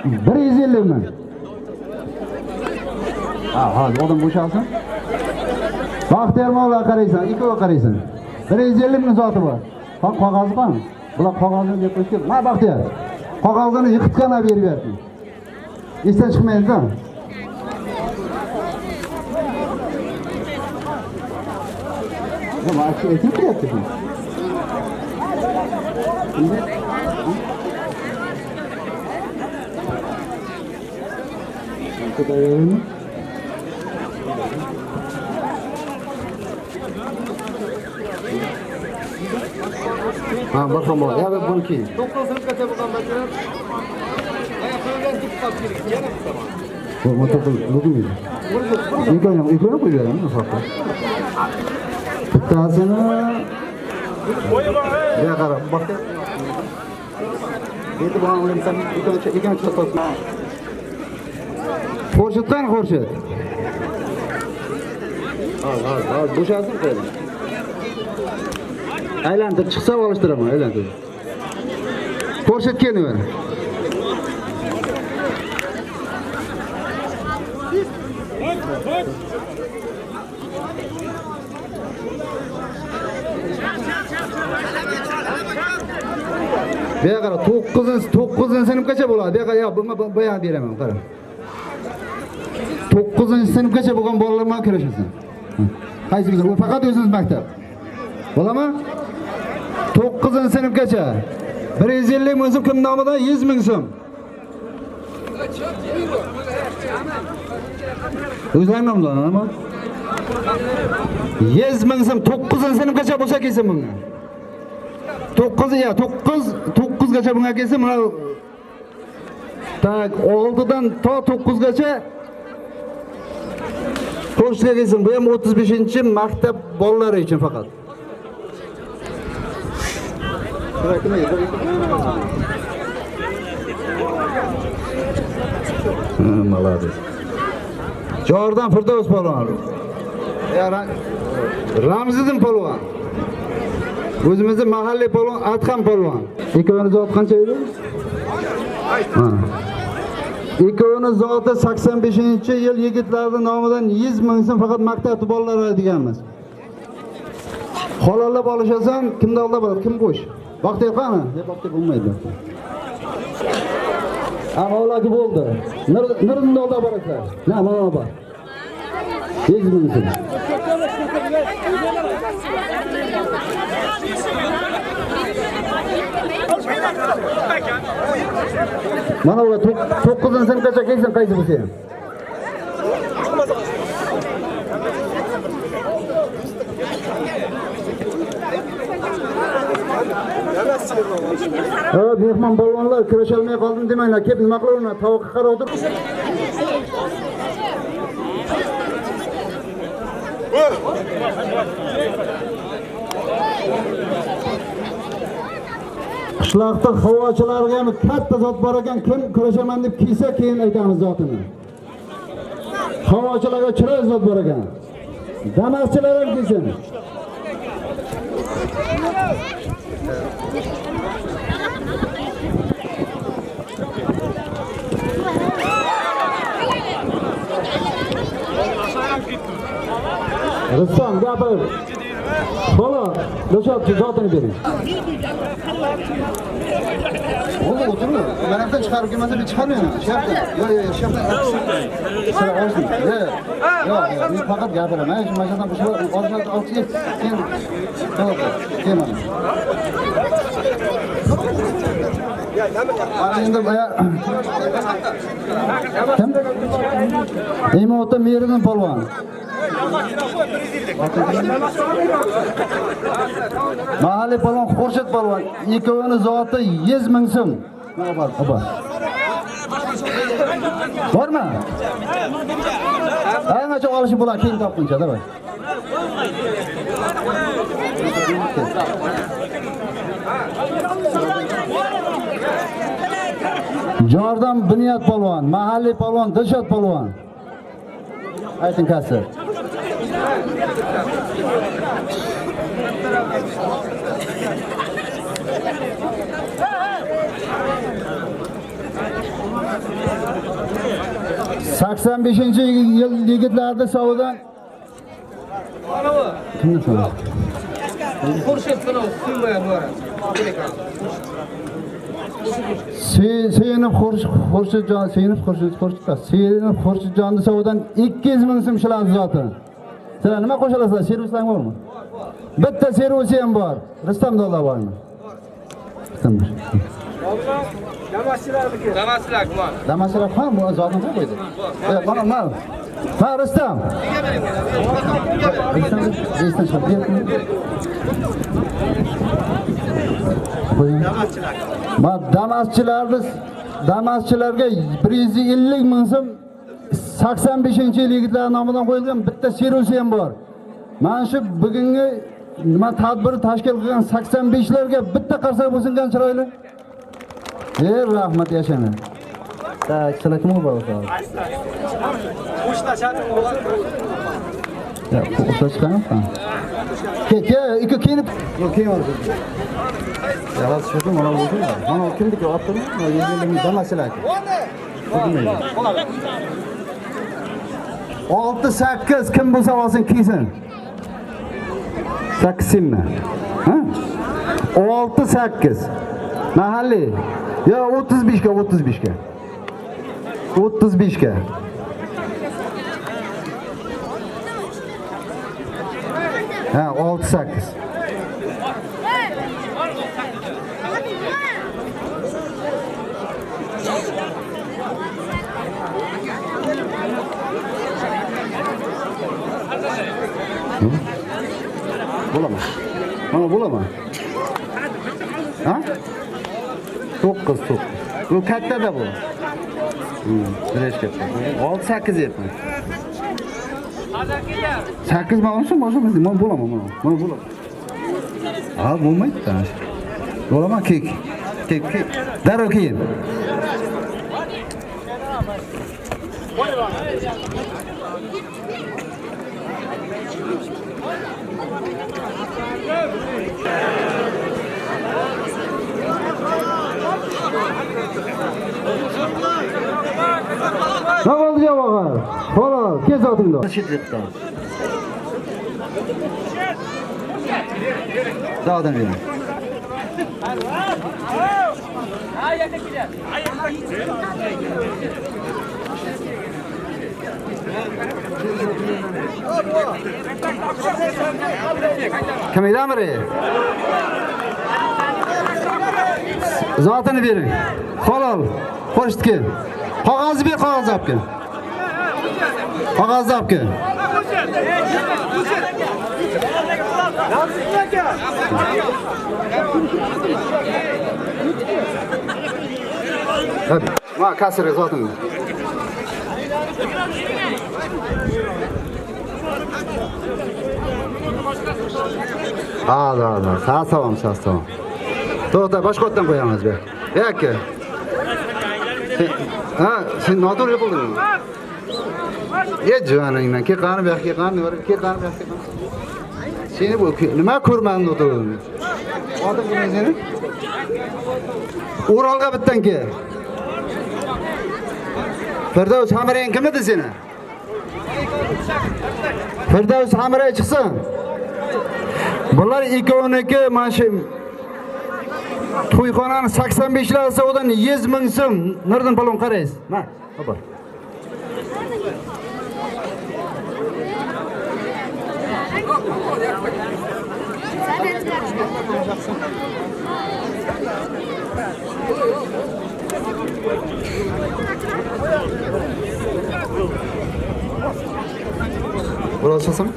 150 ming. Hozir odam bo'shalsin. Baxtiyor molla qaraysan, ikkovi qaraysan. 150 ming zoti bor. Qog'ozi bormi? Bular qog'ozni deb qo'yishgan. Ma Baxtiyor. Qog'ozni yiqitgan olib berib berdi. Esdan chiqmaydi-da. Nima aytib ketyapti? Kutayım. Bakalım bu. Ya ben bunu ki. Bu motor bu mu? İlk koyuyorum ufakta. Tutasını. Ya karım bak. Dedi bana oğlum sen ikinci tutasın. Xurshiddan Xurshid. Al, bo'shasin qo'ying. Aylantirib chiqsa olishtiraman, aylantirib. Xurshid kelin. Bu yoqqa 9 sinfgacha bo'ladi. Bu yoqqa yo'q, bunga bayon beraman, qarang. 9-sinfgacha bo'lgan bolalar bilan kurashasiz. Qaysingiz? U faqat o'zingiz maktab. Bo'ladimi? 9-sinfgacha 150 ming so'm kim nomidan 100 ming so'm. O'zlaring nomidan, nima? 100 ming so'm 9-sinfgacha bo'lsa kelsin bunga. 9gacha bunga kelsin, mana tak 6dan to 9gacha Ko'rishga kelsin. Bu ham 35-maktab bolalari uchun faqat. Молодец. Jordan Firdavs polvon. Ramziddin polvon. O'zimizning mahalliy polvon Adham polvon. Ikkovini zot qancha edi? Ikkovini zoti 85-yil yigitlarning nomidan 100 ming so'm faqat maktabda bolalar deganmiz. Halollab olishasan, kimda oldi bo'ladi, kim bo'sh? Vaqti qani? Deb vaqti bo'lmaydi. Avvalgi bo'ldi. Nurning oldi borasa. Na, mana bor. 100 ming so'm. Mana ular 9-sinfgacha kelsin qaysi bo'lsa ham. Mehmon polvonlar kurasholmay qoldim demanglar, kelib nima qilaveradi? Tovoqqa qarab o'tirib. Qishloqda havochilarga ham katta zot bor ekan, kim kurashaman deb kelsa keyin aytamiz zotini. Havochilarga chiroyli zot bor ekan. Damaschilar ham kelsin. Rustam gapir. Bola, do'shat zotini bering. Oğlum oturma. Meraktan çıkarıp girmezse bir çıkarmıyorum. Şey yaptım. Yok. Sıra olsun. Yok. Bir fakat yaparım. Şimdi maçadan bu sefer ortalık altı git. Tamam. Gelmem. Şimdi bayağı... Kim? İmoğut'ta Mehriddin polvon. Mahalliy polvon Xurshid polvon. Ikkovini zoti 100 ming so'm. Opa. Bormi? Qancha olishi bo'ladi keyin topguncha, davay. Jordan Bunyod polvon, mahalliy polvon Dilshod polvon. Ayting kasir. ...85 yil yigitlarda sovidan... Kimni so'radi? Suyunib Xurshidjonni sovidan 200 ming so'm shiladi zoti. Sizlar nima qo'shilasizlar? Servislar bormi? Bitta servisi ham bor. Rustam dollar bormi? Damaschilar ham bu zotni qo'ydi. Mana. Ha, Rustam. Damaschilarga 150 ming so'm 85-yil yigitlar nomidan qo'yilgan bitta servisi ham bor. Mana shu bugungi nima tadbir tashkil qilgan 85larga bitta qarsak bo'lsingan chiroyli. Rahmat yashana. Sizlar kim bo'lasiz? Ya, qo'shla chiqaman. Ikki kelib, kelmaysiz. Ya, hozir shu mana bo'ldi. Mana kimniki olib turmi? Yengillik damaschilar. 6-8 kim bo'lsa olsin kiysin. 8mi? Ha? 6-8. Mahalliy. Ya 35 ga. 35 ga. Ha, 6-8. Bo'laman. Mana bo'laman. Ha? 9. Bu kattada bu. Bilesh katta. 6-8 yerman. 8 ma'lumsa mana bo'laman. Ha, bo'lmaydi. Bo'laman kek. Darrov keyin. Ne oldu cevabı? Hala, kes atında. Dağdan verin. Kim idam verin? Zatını verin. Halal. Hoş gel. Qog'ozni ber, qog'oz olib kel. Qog'ozni olib kel. Hadi, ma kasır zaten. Da. Sağ tamam. To'xta, boshqa otdan qo'yamiz be. Yo'q. Ha, sen noto'g'ri yapıldın. Ye caningdan, ke qani bu yoqqa, ke qani. Seni bu nima ko'rmadim o'tirdim. Odim kim seni? Uralga bittan ke. Firdavs Hamirang kim edi seni? Firdavs Hamirang chiqsin. Bular ikkovniki mana shu to'yxonani 85lar savdodan 100 ming so'm Nurdin palon qaraysiz. Ma, hop. Burasısın?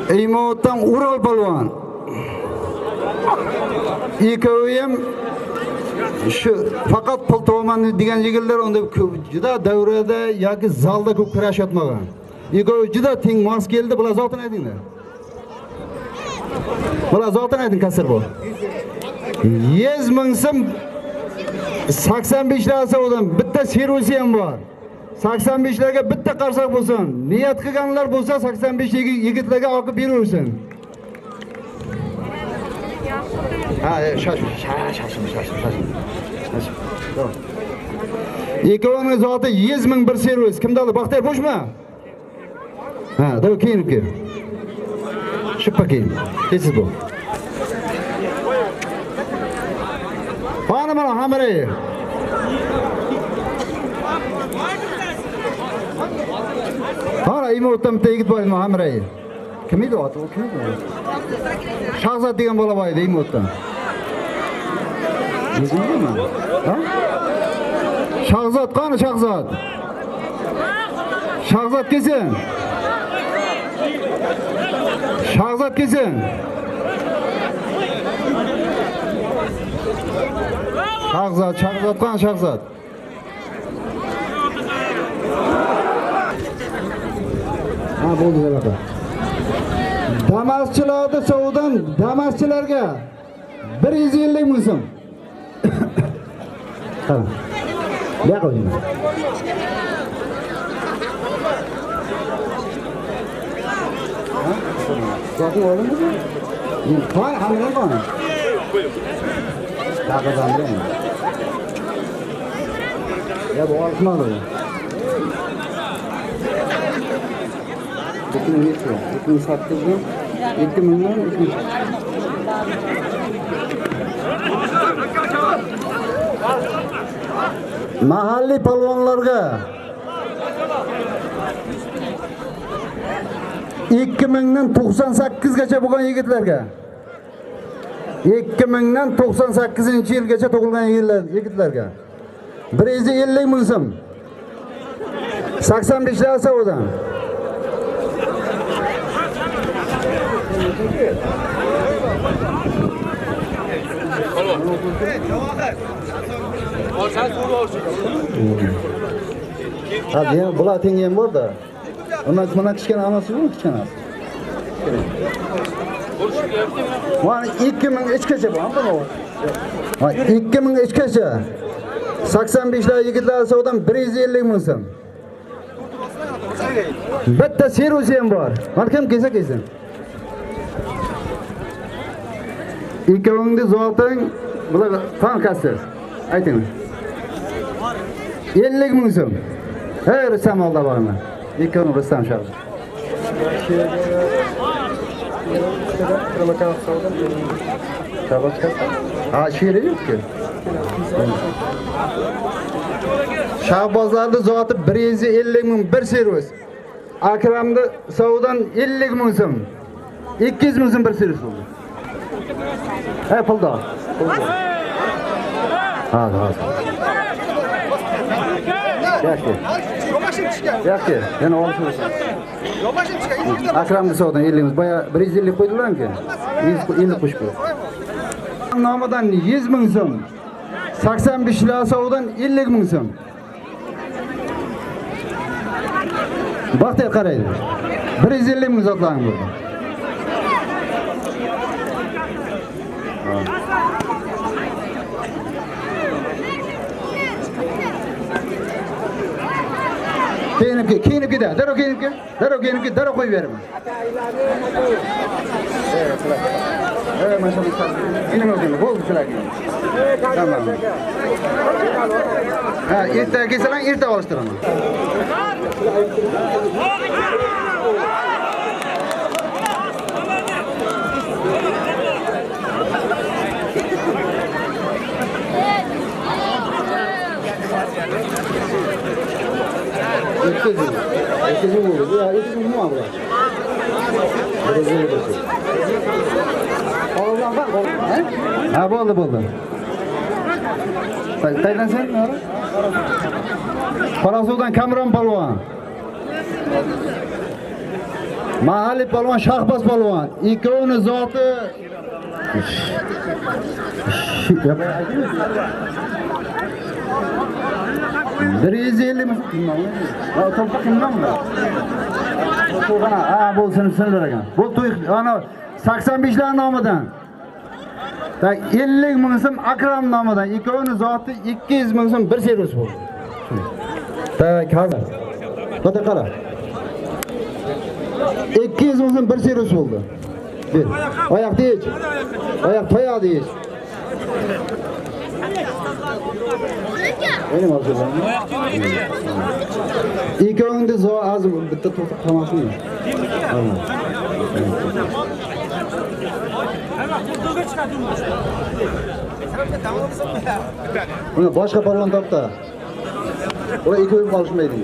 Eymo'dan Ural palvon. İkövüm şu faqat pul to'man degan yigitlar unda juda davrada yoki zalda ko'p kurash yotmagan. İköv juda teng mos keldi, bular zotini aytinglar. Bular zotan ayting kasır bu. 100 ming so'm 85 lar savdan bitta servisi ham bor. 85 larga bitta qarsak bo'lsin. Niyat qilganlar bo'lsa 85 yigitlarga olib beraversin. Ha, shashim. Ikkovining zoti 100 ming bir servis. Kimda oldi? Baxtiyor bo'shmi? Ha, da keyin kel. Shippa keyin. Kesiz bu. Mana hamre. Hara imotdan bitta yigit bor edi hamre. Kim edi oti? O kim edi? Shahzod degan bola bor edi imotdan. Yezingmi? Ha? Shahzod qani Shahzod? Shahzod kelsin. Shahzod kelsin. Shahzod qani Shahzod? Ha, bo'ldi bunaqa. Damaschilarni Saudan Damaschilarga 150 ming so'm. Ha. Yo'q o'zim. Ha? Zo'rni oldingmi? Qo'y, hamma qo'y. Daqadan. Ya bu olmadi. Bugün yetiyor. Bugün sattığım 2 milyon 2. Mahalliy palvonlarga 2000dan 98 gacha bo'lgan yigitlarga 2000dan 98-yilgacha tug'ilgan yigitlarga 150 ming so'm 85 lar savdan Hadi ya, bular tengem bor da. Mana kichkina anasi-ku, kichkinasi. Mana 2000 ichgacha bu, hamma. 2000 ichgacha. 85 lar yigitlar savdan 150 ming so'm. Bitta servis ham bor. Mana kim kelsa. Ikkovingni zoting bular qan kasir. Ayting. 50 ming so'm. Hey, Rustam oldi bormi? Ikkoving Rustam shahar. Ha, sheri yo'q-ku. Shahbozlarning zoti 150 ming bir servis. Akramni Saudan 50 ming so'm. 200 ming so'm bir servis bo'ldi. He, pulda. Ha. Yaxshi. Yana olishimiz. Akramni Saudan 50 ming. Boya 150 qo'ydilar-ku. 50 qo'shib qo'ydi. Nomidan 100 ming so'm. 85 lar Saudan 50 ming so'm. Baxtiyor qaraydi. 150 ming zotlarning bo'ldi. Keyinib ketadi. Darrov qo'yib beraman. Maşallah. Yine bakayım. Bol güzel. Tamam. Ha, erta kelsalar erta olishtiraman. İkinci oldu. Ya ikinci mu abla? Ha, bo'ldi. Qaydan sen? Qorasuvdan Kamron polvon. Mahalliy polvon Shahboz polvon. Ikkovini zoti bu bo'lsin sinlar ekan. Bu to'y ana 85lar nomidan. 50 ming so'm Akram nomidan. Ikkovini zoti 200 ming so'm bir servis bo'ldi. Tak, hozir. Qada qara. 200 ming so'm bir servis bo'ldi. Ber. Oyoq deyich. Oyoq toyoq deyich. Benim olsun. İkkovingni zo azim bitta to'xtab qolmasin. Buni boshqa palvon topdi. Ular ikkovi qolishmaydi.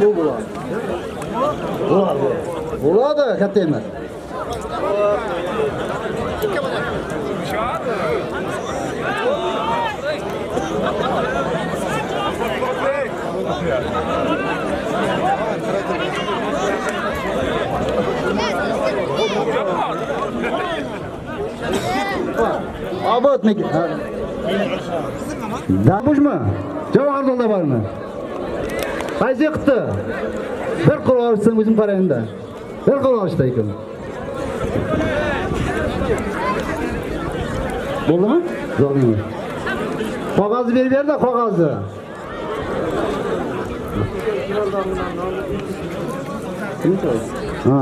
Bu bo'ladi. Bo'ladi, katta emas. Abot ne? Dabuş mu? Cevap dolda var mı? Qaysi qıptı? Bir qo'l olishsin o'zim qarayimda. Bir qo'l olishdi ekan. Bo'ldimi? Zo'rmi? Qog'ozni berib ber-da, qog'ozni. Ha.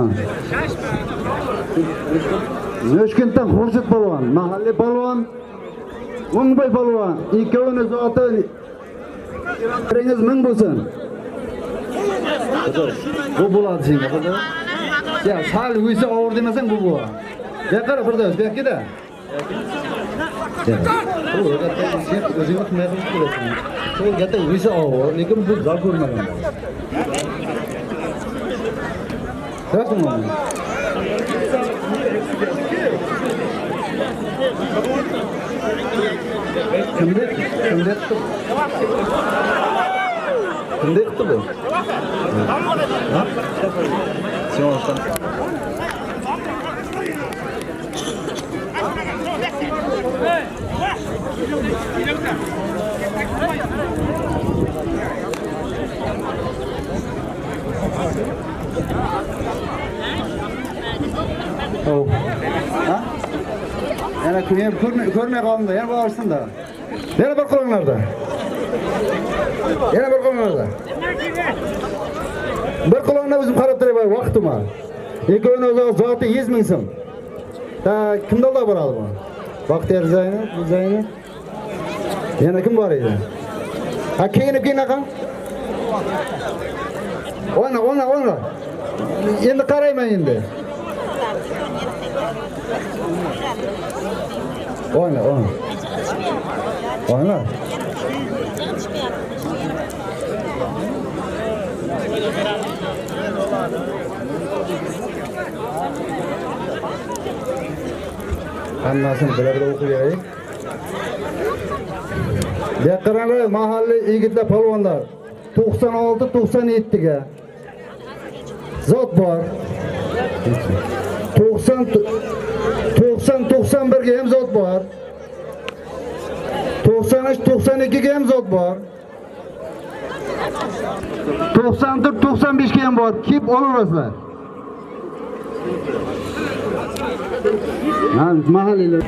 Toshkentdan Xurshid polvon, mahalliy polvon, O'ngboy polvon, ikkovini zoti biringiz ming bo'lsin. Bu bo'ladi senga, qildi. Ya, sal uysa og'ir demasang bu bo'ladi. Ya qara birdosh, bu yoqda. O, sen o'zingni himoya qilish keraksan. Shu gata uysa og'ir, lekin bu zal ko'rmagan. Rasman. Kimde bu? Ha? Sen olsan. Oh. Ha? Yana ko'rmay qoldim da, yana borsin da. Yana bir qo'linglarda. Yana bir qo'linglarda. Bir qo'lingni o'zim qarab turaman, vaqtim bor. Ikkovini zoti 100 ming so'm. Ta kimda boradi bu? Baxtiyor Zaynab, bu Zaynab. Yana kim bor edi? Ha, kiyinib qanaqa? Ona. Endi qarayman endi. Ona. Hammasini bilib o'qib beray. Yaqinlar mahalliy yigitlar polvonlar 96-97 ga zot bor. 90-91 ga ham zot bor. 93-92 ga ham zot bor. 94-95 ga ham bor. Kep olaverasizlar. Mahalliylar.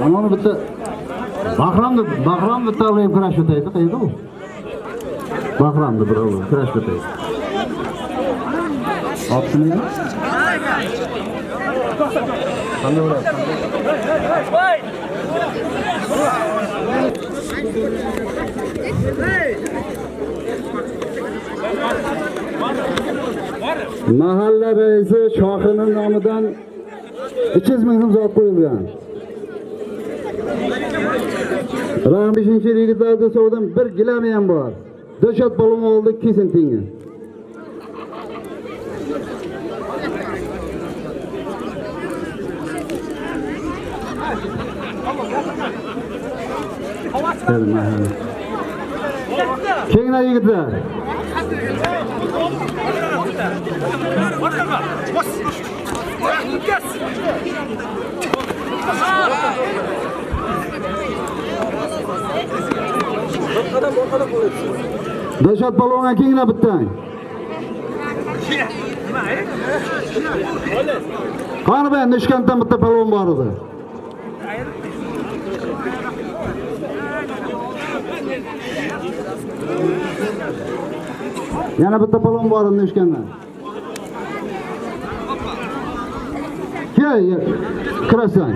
Ana bitta Bahram bitta olib kurash o'taydi, qayerda u? Bahramni bir olib kurash o'taydi. Opsini. Qanday bo'ladi? Mahalla raisi Shohining nomidan 200 ming so'm zot qo'yilgan. Ram 5-yigitlarda sovdan bir gilami ham bor. Dilshod polvon oldi kesin tengi. Kenglar yigitlar. Dilshod polvonga kenglar bittang. Qani ben Nishkentdan bitta palvon bor edi. Yana bitta palvon bor edi Nishkentdan. Kel, kirasan.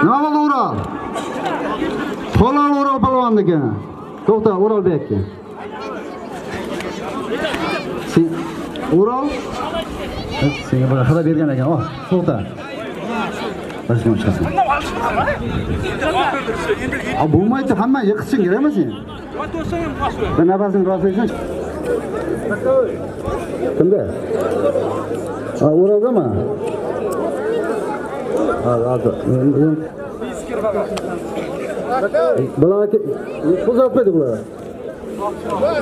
Ne oldu Ural? To'lal Ural palvonniki. To'xta, Ural bekki. Ural? Senga bir xabar bergan ekan. Oh, to'xta. Başına chiqasan. Bo'lmaydi, hamma yiqishing kerakmi sen? Ben nafasini rostlaysan. Kimda? Uraldimi? Hozir. Bular pul uzatmaydi bular.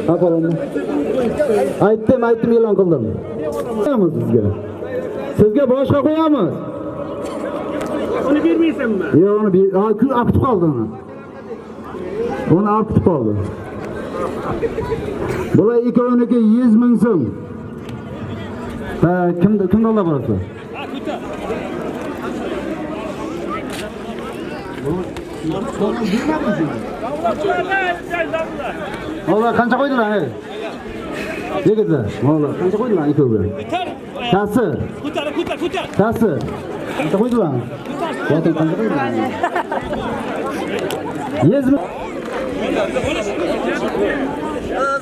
Ha palonmi? Aytdim, e'lon qildim. Qo'yamiz sizga. Sizga boshqa qo'yamiz. Uni bermaysanmi? Yo'q, uni kun olib qoldi uni. Uni olib qoldi. Bular ikkovniki 100 ming so'm. Ha, kimda olib borasiz? Ola qancha qo'ydilar? Yigitlar, ola qancha qo'ydilar ikkovi? Ta'sir. Ko'tar. Ta'sir. Qancha qo'ydilar? Qancha qo'ydilar? 100 ming.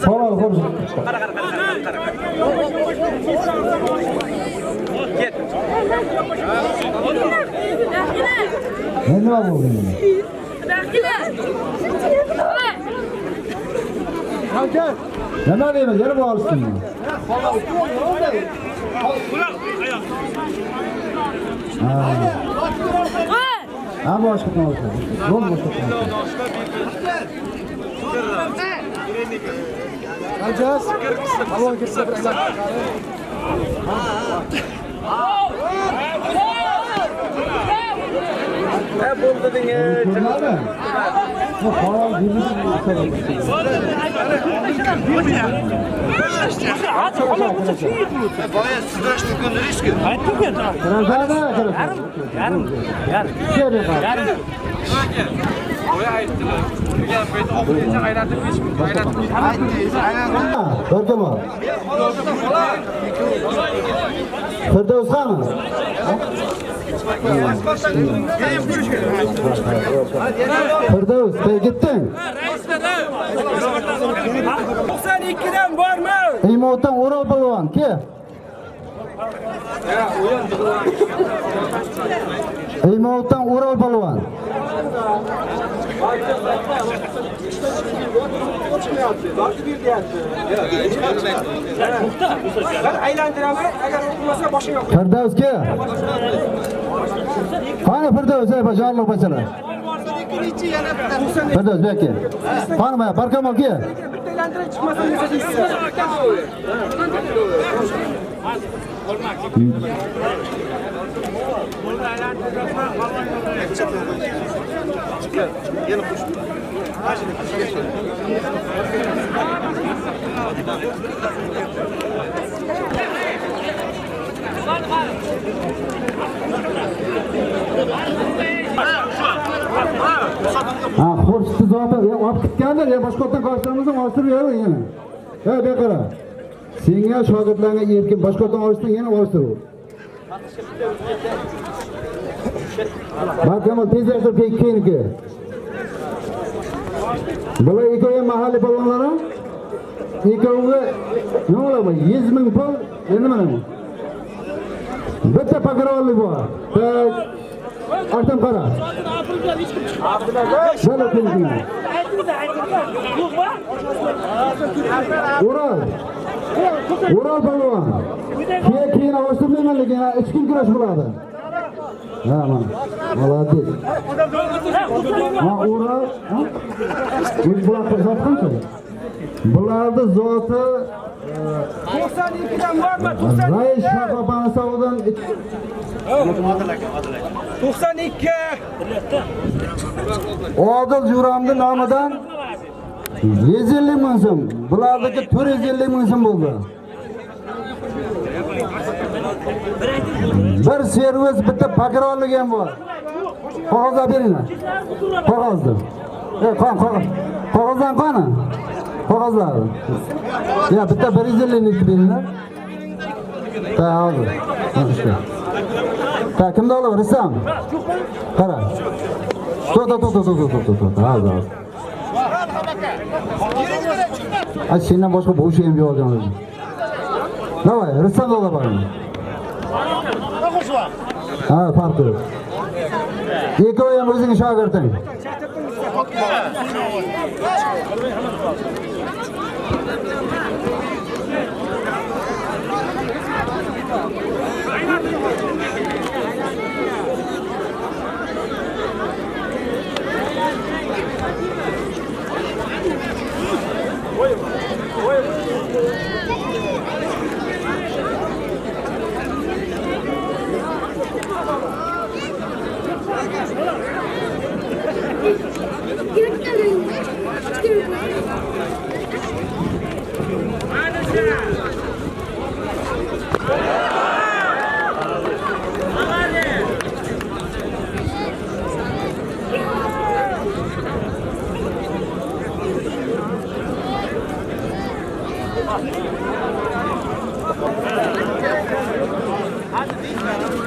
Qara. Ket. Ne var bu? Ne var diyemez, yeri bağırsın mı? Ha bu aşkı ne olsun? Yol mu aşkı ne olsun? Alacağız. Allah'ın kesine bıraklar. Ne buldu dinle? Bu falan gibi Firdevsxon. Firdevs, gittin. 92'den var mı? İmo'dan Ural palvon, ke. İmo'dan Ural palvon. Ben aylandırama, eğer olmasa başın yok. Firdevs ke. Qani Firdevs, bajarliq bachalar. Firdevs belki. Qani mana barkamol ke. Aylandırın çıkmasa neyse değilsin. Ha, xo'rsiz zopi, olib ketgandir, boshqa yerdan qarshilamizni olishtirib yo'q yana. Ha, beqara. Senga shogirdlarga erkin boshqa yerdan olishdan yana olishtir. Barkamol tezroq kelki. Bular ikkovi mahalliy palvonlar. İkovi ne oldu? 100 ming pul, endi mana bu. Bitta pagaronlik bor. Ortam qara. Böyle keldi. Ural palvon. Keyin avashtirmayman lekin 3 kun kurash bo'ladi. Ha, mana. Молодец. Ha, Ural, ha? Biz bularni zot qancha? Bularni zoti 92'den var mı? Ray Şahapani Savudan 92. Odil Juramni nomidan 150 ming so'm. Bulardagi 450 ming so'm bo'ldi. Bir servis bitta pakironlik ham bor. Qog'ozlar beringlar. Qog'ozni. Qog'ozdan qani? Qog'ozlar. Ya bitta 150 lik beringlar. Ta hozir. Ta kimda olaver, Isom? Qara. To. Hozir. Sendan boshqa bo'sh ham yo'q ekan o'zi. Davay, Isom ola boring. Ha, farqi yo'q. Ikkovi ham o'zing shogirding.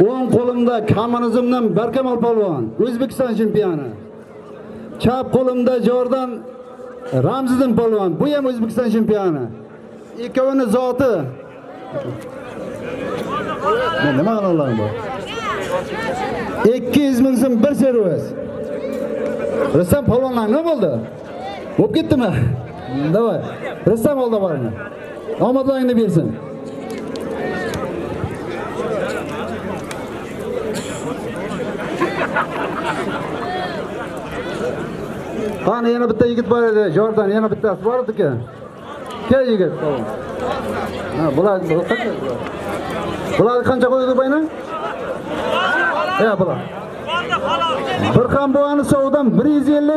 O'ng qo'limda kommunizmdan Barkamol polvon, O'zbekiston chempioni. Chap qo'limda Jordan Ramziddin polvon, bu ham O'zbekiston chempioni. Ikkovini zoti. Nima qilaman bu? 200 ming so'm bir servis. Rustam polvonlar nima bo'ldi? Bo'p ketdimi? Davay. Rustam oldi boringlar. Omadlaringni bersin. Qani yana bitta yigit bor edi, Jordan yana bittasi bor edi-ku. Kel yigit, tamam. Ha, bular qancha qo'ydi bayna? Ya, bular. Bir ham buvani sovudan 150.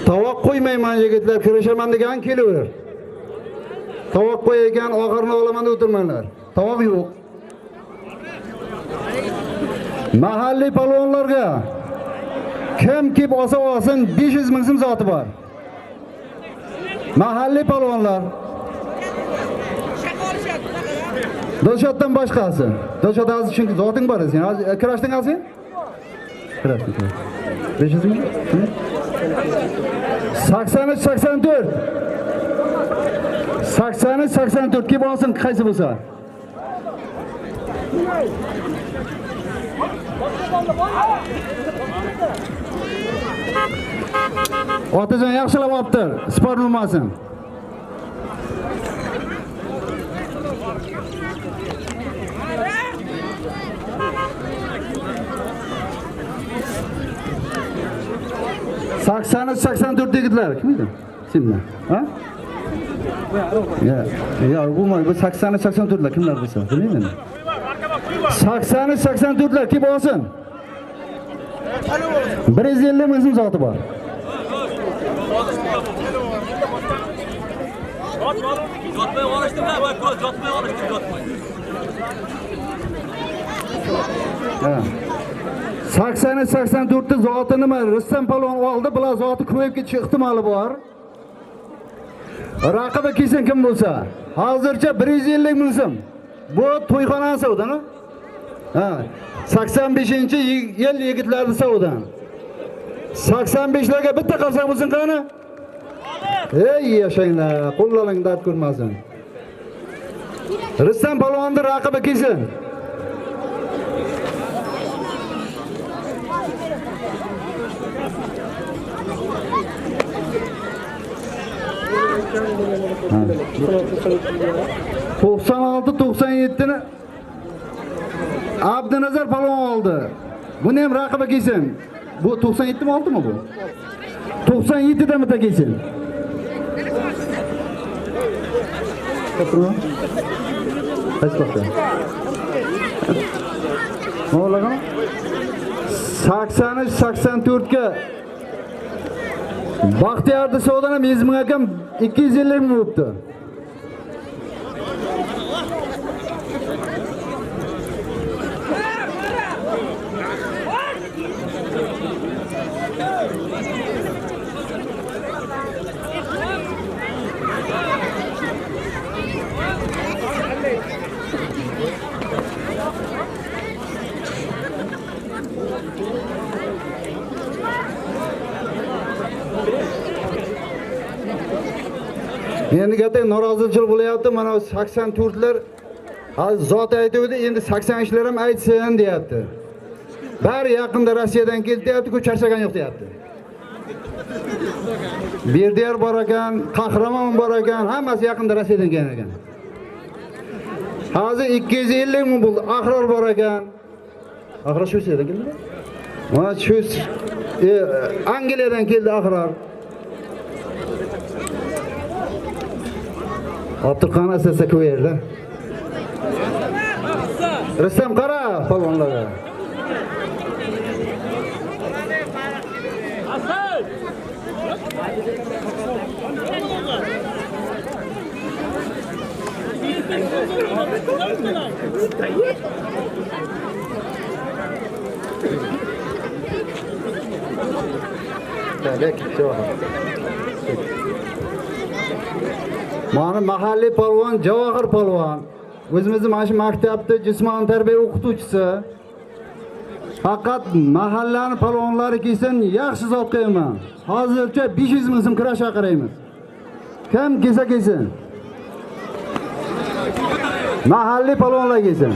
Tovoq qo'ymayman yigitlar, kirashaman degan kelaver. Tovoq qo'ygan oxirini olaman deb o'tirmanglar. Tovoq yo'q. Mahalliy palvonlarga kim kelib olsa 500 ming so'm zoti bor. Mahalliy palvonlar. Dilshoddan boshqasi. Dilshod hozir chunki zoting bor sen. Hozir kirashding sen? Kirashding. 500 ming? 83-84. 83-84 kim olsin qaysi bo'lsa. Otajon yaxshilab olibdir, sport bo'lmasin. Saksan dört yigitlar kim edi? Senlar, ha? Ya, bu 80-84lar kimlar bo'lsa, bilmayman. 80-84lar kim olsin? 150 ming so'm zoti bor. Jotmay olishdimlar, jotmay olishdim, jotmay. Ha. 80-84 zoti nima? Rustam polvon oldi, bular zoti ko'yib ketish ehtimoli bor. Raqibi kelsin kim bo'lsa, hozircha 150 ming so'm. Bu to'yxonasi savdami? Ha, 85-yil yigitlarning savdan. 85larga bitta qolsang bo'lsin qani? Ey yashanglar, qo'llaring dard ko'rmasin. Rustam polvonning raqibi kelsin. Ha. 96-97'ni Abdunazar polvon oldi. Buni ham raqibi kelsin. Bu 97 mi 6 mi bu? 97 da mı kelsin? Kapırma. Kaç bakta? Ne oldu lan? 83-84 ga Baxtiyorda savdan ham 100 ming akam 250 ming bo'libdi. Endi gata norozichilik bo'layapti. Mana 84lar hozir zot aytuvdi, endi 80'lar ham aytsin deyapti. Bari yaqinda Rossiyadan keldi deyapti-ku, charchagan yo'q deyapti. Berdiyar bor ekan, Qahramon bor ekan, hammasi yaqinda Rossiyadan kelgan ekan. Hozir 250 ming bo'ldi, Ahror bor ekan. Ahror shu yerdan keldi. Mana shu Angliyadan keldi Ahror. Abdurxon asasa ko'yerdi. Rustam qara polvonlarga. Mana mahalliy polvon Javohir polvon. O'zimizning mana shu maktabda jismoniy tarbiya o'qituvchisi. Faqat mahallani polvonlari kelsin, yaxshi zot qo'yaman. Hozircha 500 ming so'm kirash chaqiramiz. Kim kelsa kelsin. Mahalliy polvonlar kelsin.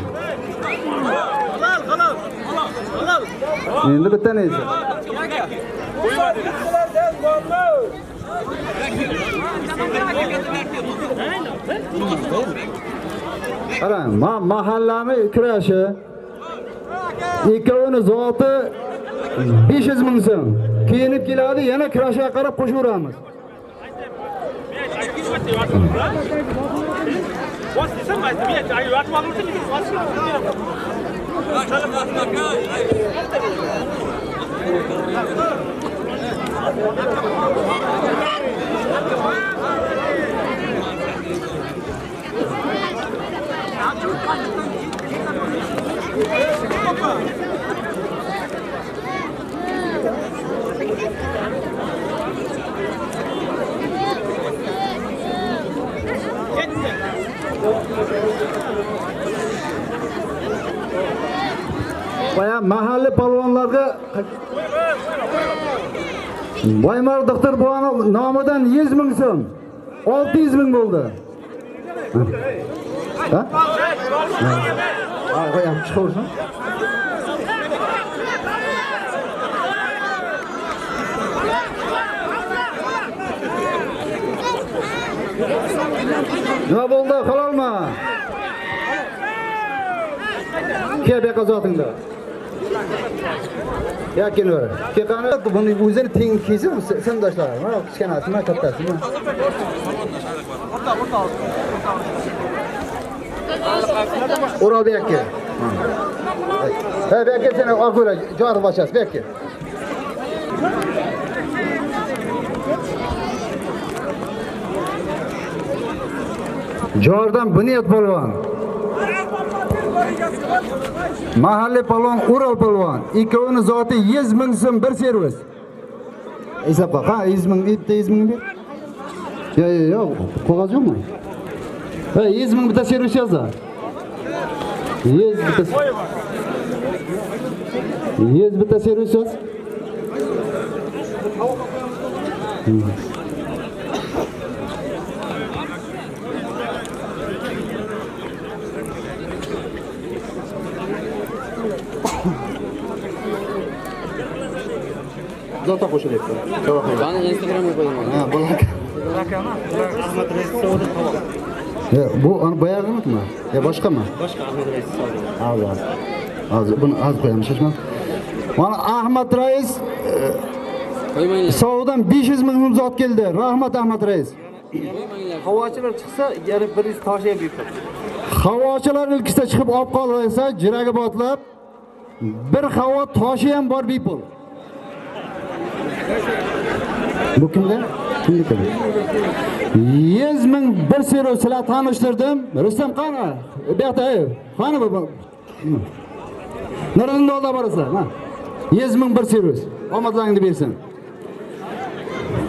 Endi bitta neyse. Qarang, mahallani kirashi ikkovini zoti 500 ming so'm. Keyinib keladi, yana kirashga qarab qo'shaveramiz. Baya mahalliy polvonlarga Boymar doktor buvani nomidan 100 ming so'm, 600 ming bo'ldi. Ha? Qo'yam, chiqaversin. Nima bo'ldi? Halolmi? Kelbeqa zotingda. Yakin ver. Keqani buni o'zini teng kelsin, sindoshlar. Mana kichkinasi, mana kattasi. O'rol bu yoqqa. Ha, bu yoqqa seni olib jor boshasi, bu yoqqa. Jordan Bunyat polvon. Mahalliy polvon O'rol polvon. Ikkovini zoti 100 ming so'm bir servis. Hisob bak, ha 100 ming, bitta 100 ming ber. Yo'q, qog'oz yo'qmi? Ha 100 ming bitta servis yozdi. 100 bitta. 100 bitta servis yoz. Zota qo'shilyapti. Bani Instagramga qo'yaman. Ha, bo'ladi. Ahmad Rais Saudi tovoq. Bu boshqami? Boshqa Ahmad Rais Saudi. Hozir buni qo'yamiz, shoshma. Mana Ahmad Rais Qo'ymanglar. Saudan 500 ming so'm zot keldi. Rahmat Ahmad Rais. Qo'ymanglar. Havochilar chiqsa, yana 100 toshi ham yutib. Havochilar ilkisida chiqib olib qolsa, jiraga botlab bir havo toshi ham bor bepul. Bu kimda? Kimda? 100 ming bir sero sizlar tanishtirdim. Rustam qani? Bu yoqda, qani bu? Naridan oldi borasiz, ha? 100 ming bir sero. Omadlaringni bersin.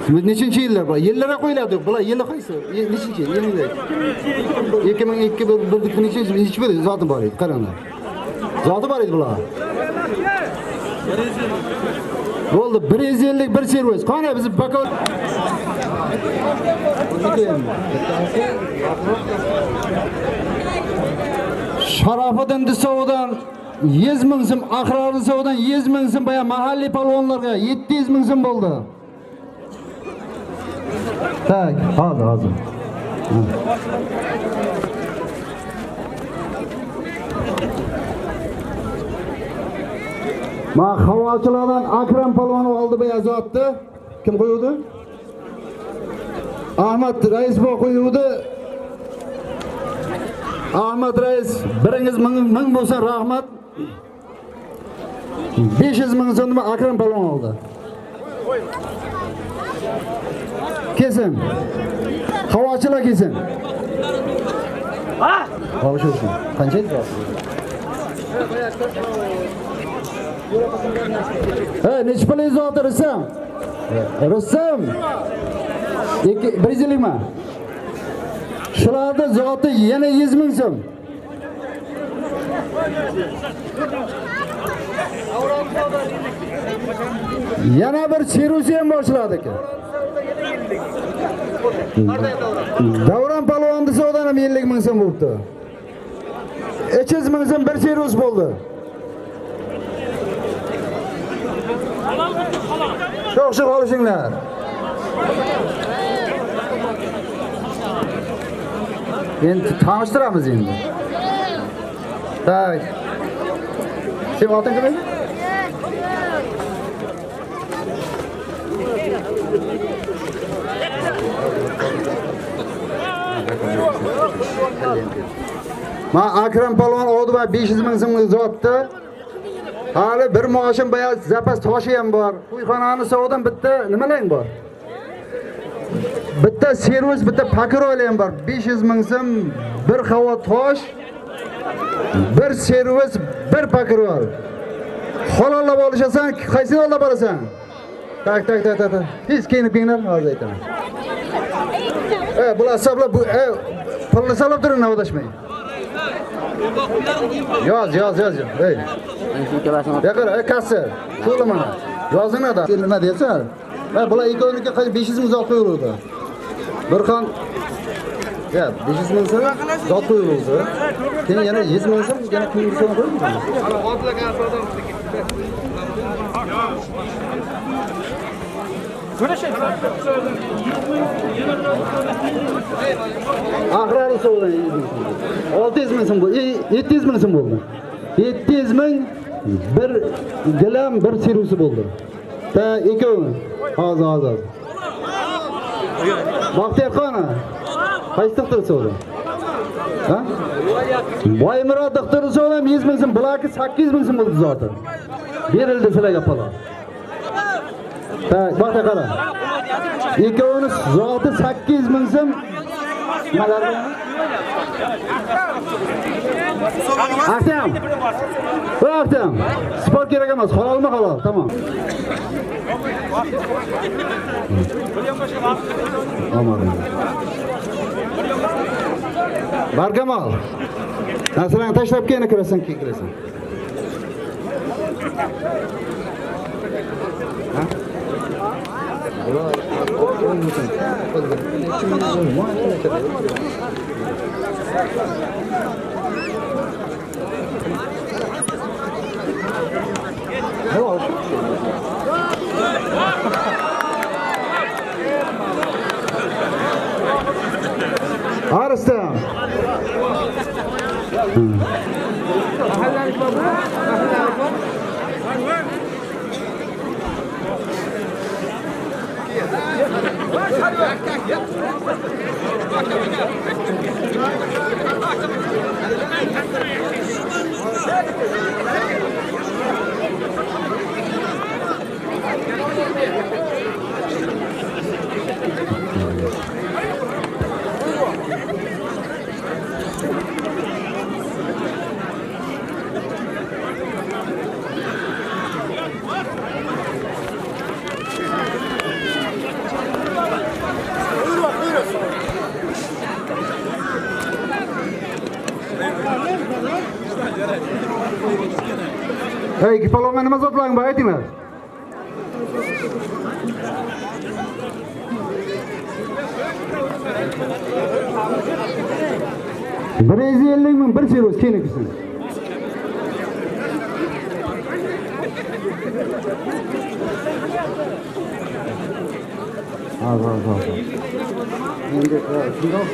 Nechinchi yillar bu? Yillarga qo'yiladi. Bular yili qaysi? Nechinchi? Yillar. 2002 birlik nechinchi? Hech bir zoti bor edi. Qaranglar. Zoti bor edi bular. Bo'ldi 150 bir servis. Qani biz bakal Sharofiddin Disovdan 100 ming so'm, Ahror Disovdan 100 ming so'm, baya mahalliy palvonlarga 700 ming so'm bo'ldi. Tak, hozir. Ma havochilardan Akram palvon oldi bu yazotni. Kim qo'ydi? Ahmad Rais bu qo'ydi. Ahmad Rais biringiz ming bo'lsa rahmat. 500 ming so'mni Akram palvon oldi. Kesin. Havochilar kesin. Ha? Havochilar. Qancha edi? Nechi pul zoti Rustam? Rustam. 150 mi? Shularda zoti yana 100 ming so'm. Yana bir cherusi ham boshladi ekan. Davron palvon Disovdan ham 50 ming so'm bo'libdi. 300 ming so'm bir cherus bo'ldi. Sho'x olishinglar. Endi tanishtiramiz endi. Tak. Sen oting nima? Ma Akram palvon oldi va 500 ming so'm zotdi. Hali bir maoshim bayaz zapas toshi ham bor. Uyxonani sovudan bitta nimalang bor? Bitta servis, bitta pakrol ham bor. 500 ming so'm bir havo tosh, bir servis, bir pakrol. Halollab olishasan, qaysi yo'lda borasan? Tak. Hech keyinib hozir aytaman. Bular hisoblab bu pulni hisoblab turing, navdashmang. Yoz. Ey. Yaqin, kassa. Puli mana. Yozinglar. Nima desa? Bular ikkoviniga 500 ming zot qo'yildi. Bir xon 500 ming so'm zot qo'yildi. Keyin yana 100 ming so'm, yana kimga so'm qo'yildi? Ahror so'radi. 600 ming so'm bo'ldi. 700 ming so'm bo'ldi. 700 ming bir gilam bir serusi bo'ldi. Ta ikkovi. Hozir. Baxtiyorxon. Qaysi doktor so'radi? Ha? Boymurod doktor so'radi 100 ming so'm, bularga 800 ming so'm bo'ldi zaten. Berildi sizlarga pala. Ta baxtiyor qara. İkkovini zoti 800 ming so'm. Ahtam. Sport kerak emas, halolmi halol, tamam. Barkamol. Narsalarni tashlab keyin kirasan. Ha? Arslan. Hey, palonga nima zotlang bor aytinglar. Bir 150 ming bir seroz keyin az. Endi shundoq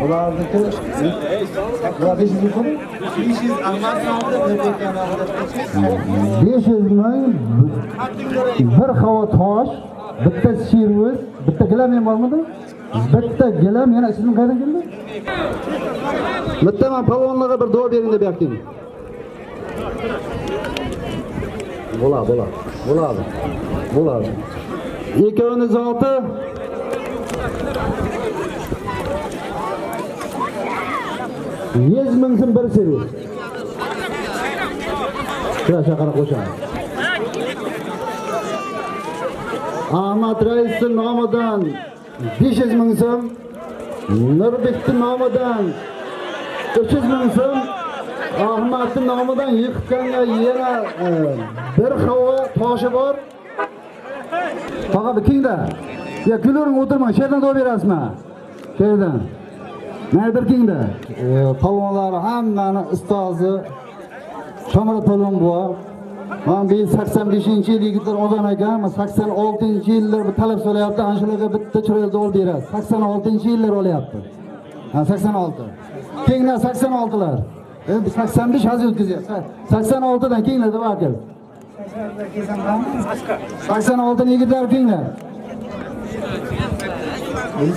ularniki va 500 ming bir havo tosh, bitta shervoz, bitta gilam ham bormidi? Bitta gilam yana sizning qayerdan keldi? Bitta men palvonlarga bir duo bering deb aytdim. Bo'ladi. Ikkoviniz olti 100 ming so'm bir seroz. Shuna chaqara qo'shamiz. Ahmad Raisning nomidan 500 ming so'm, Nurbekning nomidan 300 ming so'm, Ahmadning nomidan yiqitganga yana bir havo toshi bor. Faqat kingda. Ya kuloring o'tirmang, sherdan duo berasizmi? Sherdan. Nadir kingda. Palvonlar hammani ustozi Shomurat Palvon buva. Men bu 85-yil yigitlar odam ekan, 86-yillar bu talab so'rayapti, anshularga bitta chiroyli duo berasiz. 86-yillar olyapti. Ha 86. Kenglar 86lar. Endi 85 hozir o'tkazyapti. 86dan kenglar deb aka. 86 ni yigitlar kenglar. 86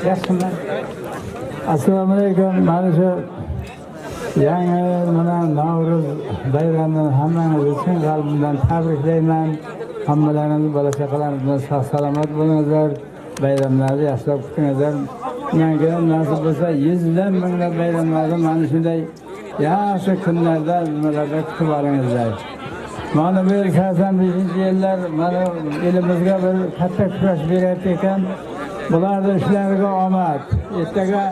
Yaxshilar. Assalomu alaykum. Mana shu yangi Navro'z bayramini hammangiz uchun qalbimdan tabriklayman. Hammalaringiz bola chaqalaringiz sog' salomat bo'linglar. Bayramlarni yaxshilab kutinglar. Menga nasib bo'lsa 100 minglab bayramlarni mana shunday yaxshi kunlarda nimalarda kutib olinglar. Mana bu 85-yillar mana elimizga bir katta kurash beryapti ekan. Bularning ishlariga omad, ertaga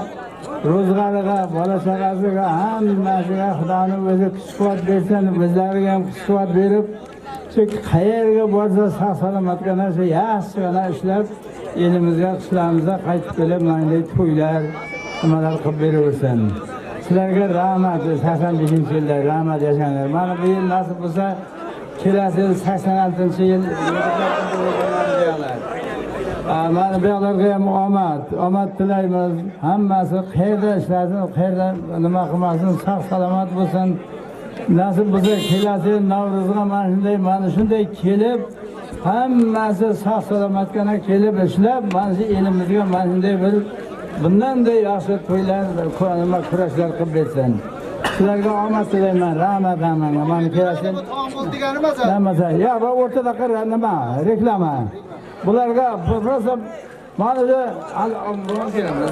ro'zg'origa, bola chaqasiga hammasiga Xudoning o'zi kuch-quvvat bersin, bizlarga ham kuch-quvvat berib, shu qayerga borsa sog' salomatga narsa yaxshigina ishlab, elimizga, qishlamizga qaytib kelib, mana to'ylar, nimalar qilib beraversin. Sizlarga rahmat, 85-yillar rahmat yashanglar. Mana bu yil nasib bo'lsa, kelasi yil 86-yil mana bu yoqlarga ham omad tilaymiz. Hammasi qayerda ishlasin, qayerda nima qilmasin, sog' salomat bo'lsin. Nasib bo'lsa, kelasi yil Navro'zga mana shunday kelib, hammasi sog' salomatgina kelib ishlab, mana shu elimizga mana shunday bir bundan-da yaxshi to'ylar, nima kurashlar qilib bersin. Sizlarga omad tilayman, rahmat hammaga. Mana kelasi nima ya va o'rtada qara nima reklama. Bularga prosa mana shu al-omron kelamiz.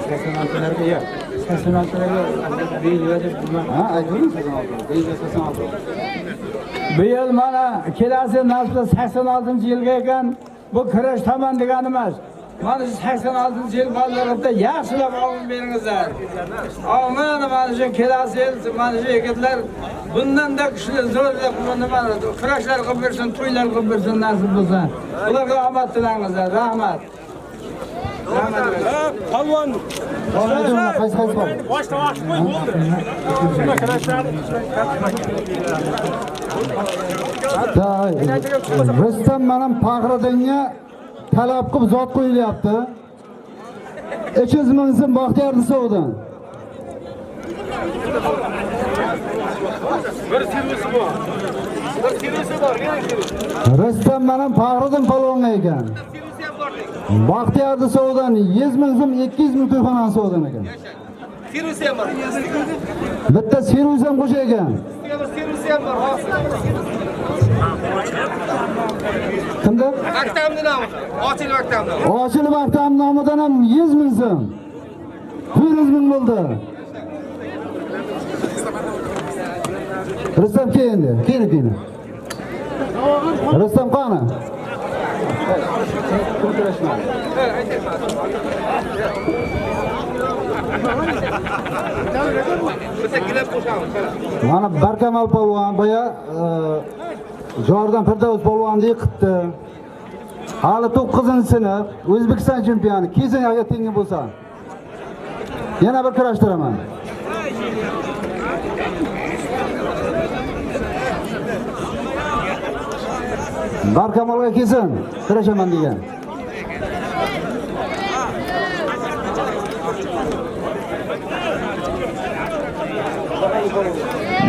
Saksonachilarga yo'q. Saksonachilarga bu yil mana kelasi nasl 86-yilga ekan, bu kurash tamam degani emas. Mana şu 86-yıl ballarında yaşlab olun beringizlar. Aman mana şu kelasi yil mana şu yigitlar bundan da kuchli zo'rlab mana kurashlar qilib bersin, to'ylar qilib bersin nasib bo'lsa. Ularga omad tilangizlar. Rahmat. Palvon. Qaysi bor? Boshqa vaqt qo'y bo'ldi. Rustam mana Faxriddinga talab qilib zot qo'yilyapti. 200 ming so'm Baxtiyor Nisovdan. Bir servisi bor. Bir servisi bor. Rustam mana Faxriddin polvonga ekan. Baxtiyor Nisovdan 100 ming so'm 200 ming to'yxona sovdan ekan. Servisi ham bor. Bitta servis ham qo'sha ekan. Servisi ham bor. Kimda? Maktabni nomi. Ochil maktabni. Ochil maktab nomidan ham 100 ming so'm. 100 ming bo'ldi. Rustam keyin. Rustam qani? Mana Barkamal polvon boya Jordan Firdavs polvonni yiqitdi. Hali 9-sinf O'zbekiston chempioni. Keyin agar tengi bo'lsa. Yana bir kurashtiraman. Barkamolga kelsin, kurashaman degan.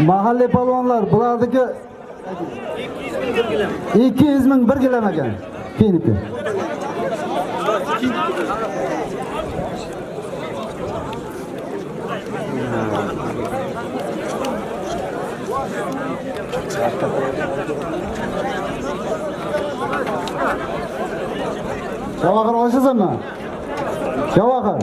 Mahalliy polvonlar bulardagi 200 ming 1 gilam ekan. Keyinki. Javohir oshizmi? Javohir.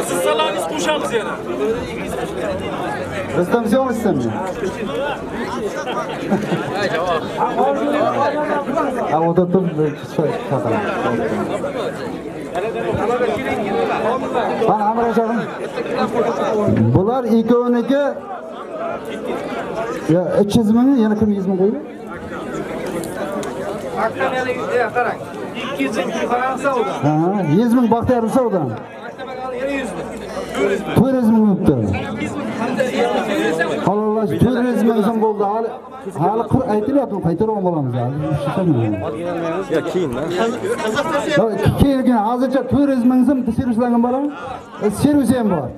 Siz salangiz qo'shamiz yana. Rustam Ziyonistmi? Ha, o'da turib chaqiradi. Bana amir aşağım. Bular ikkovniki ya 300 ming, yana kim 100 ming qo'ydi? Maktab yana qarang. 200 ming Fransiyadan. Ha, 100 ming Baxtiyor Nisovdan. Maktab yana 100 ming. 400 ming bo'libdi. Xolos 400 ming so'm bo'ldi. Hali qir aytilyapti, qaytarib olamiz hali. Ya keyin-da. Keyin hozircha 400 ming so'm servislangan bo'lam. Servisi ham bor.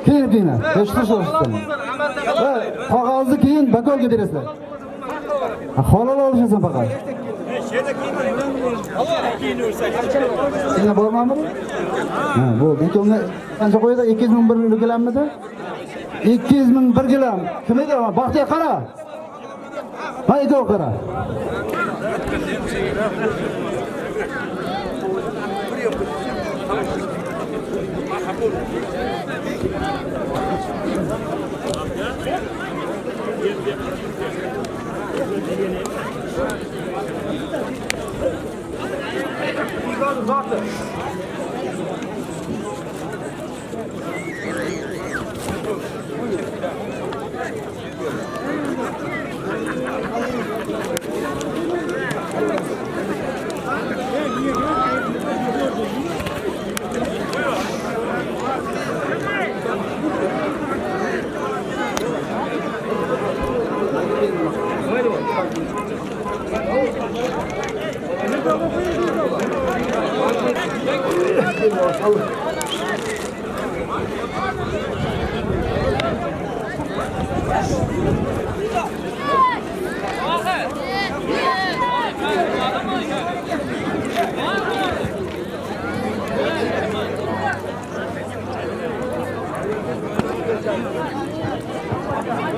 Keyin eshitishim. Qog'ozni keyin bakolga berasizlar. Halol olishasan faqat. Senga bormanmi? Ha, bo'ldi. Ikkovga qancha qo'yadi? 200 ming 1 gilammidi? 200 ming 1 gilam. Kim edi? Baxtiyor qara. Haydi qara.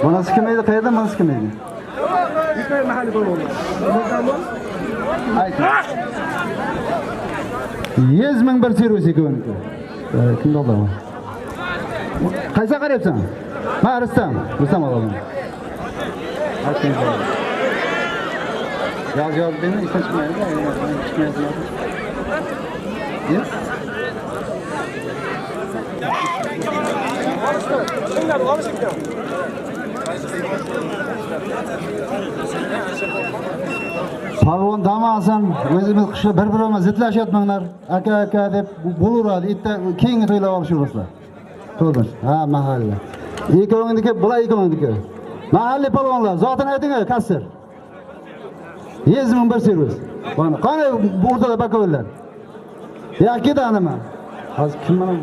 Manası kim edi? Qayerdan manası kim edi? Yukarı mahalle koyuyorlar. 100 ming bir servis ikkovniki. Kimga olaman? Qaysa qarayapsan? Ma Rustam olaman. Yaz beni istemeydi. Ya? Palvon damasan, o'zimiz qishda bir-birimiz zidlashyapmanglar. Aka deb bo'laveradi. Itta keyingi to'ylab olishurasizlar. To'g'rimi? Ha, mahalla. Ikkovingniki, bular ikkovingniki. Mahalliy palvonlar, zotini ayting, kassir. 100 ming bir servis. Qani bu o'rtada bakovlar. Ya keda nima? Hozir kim mana?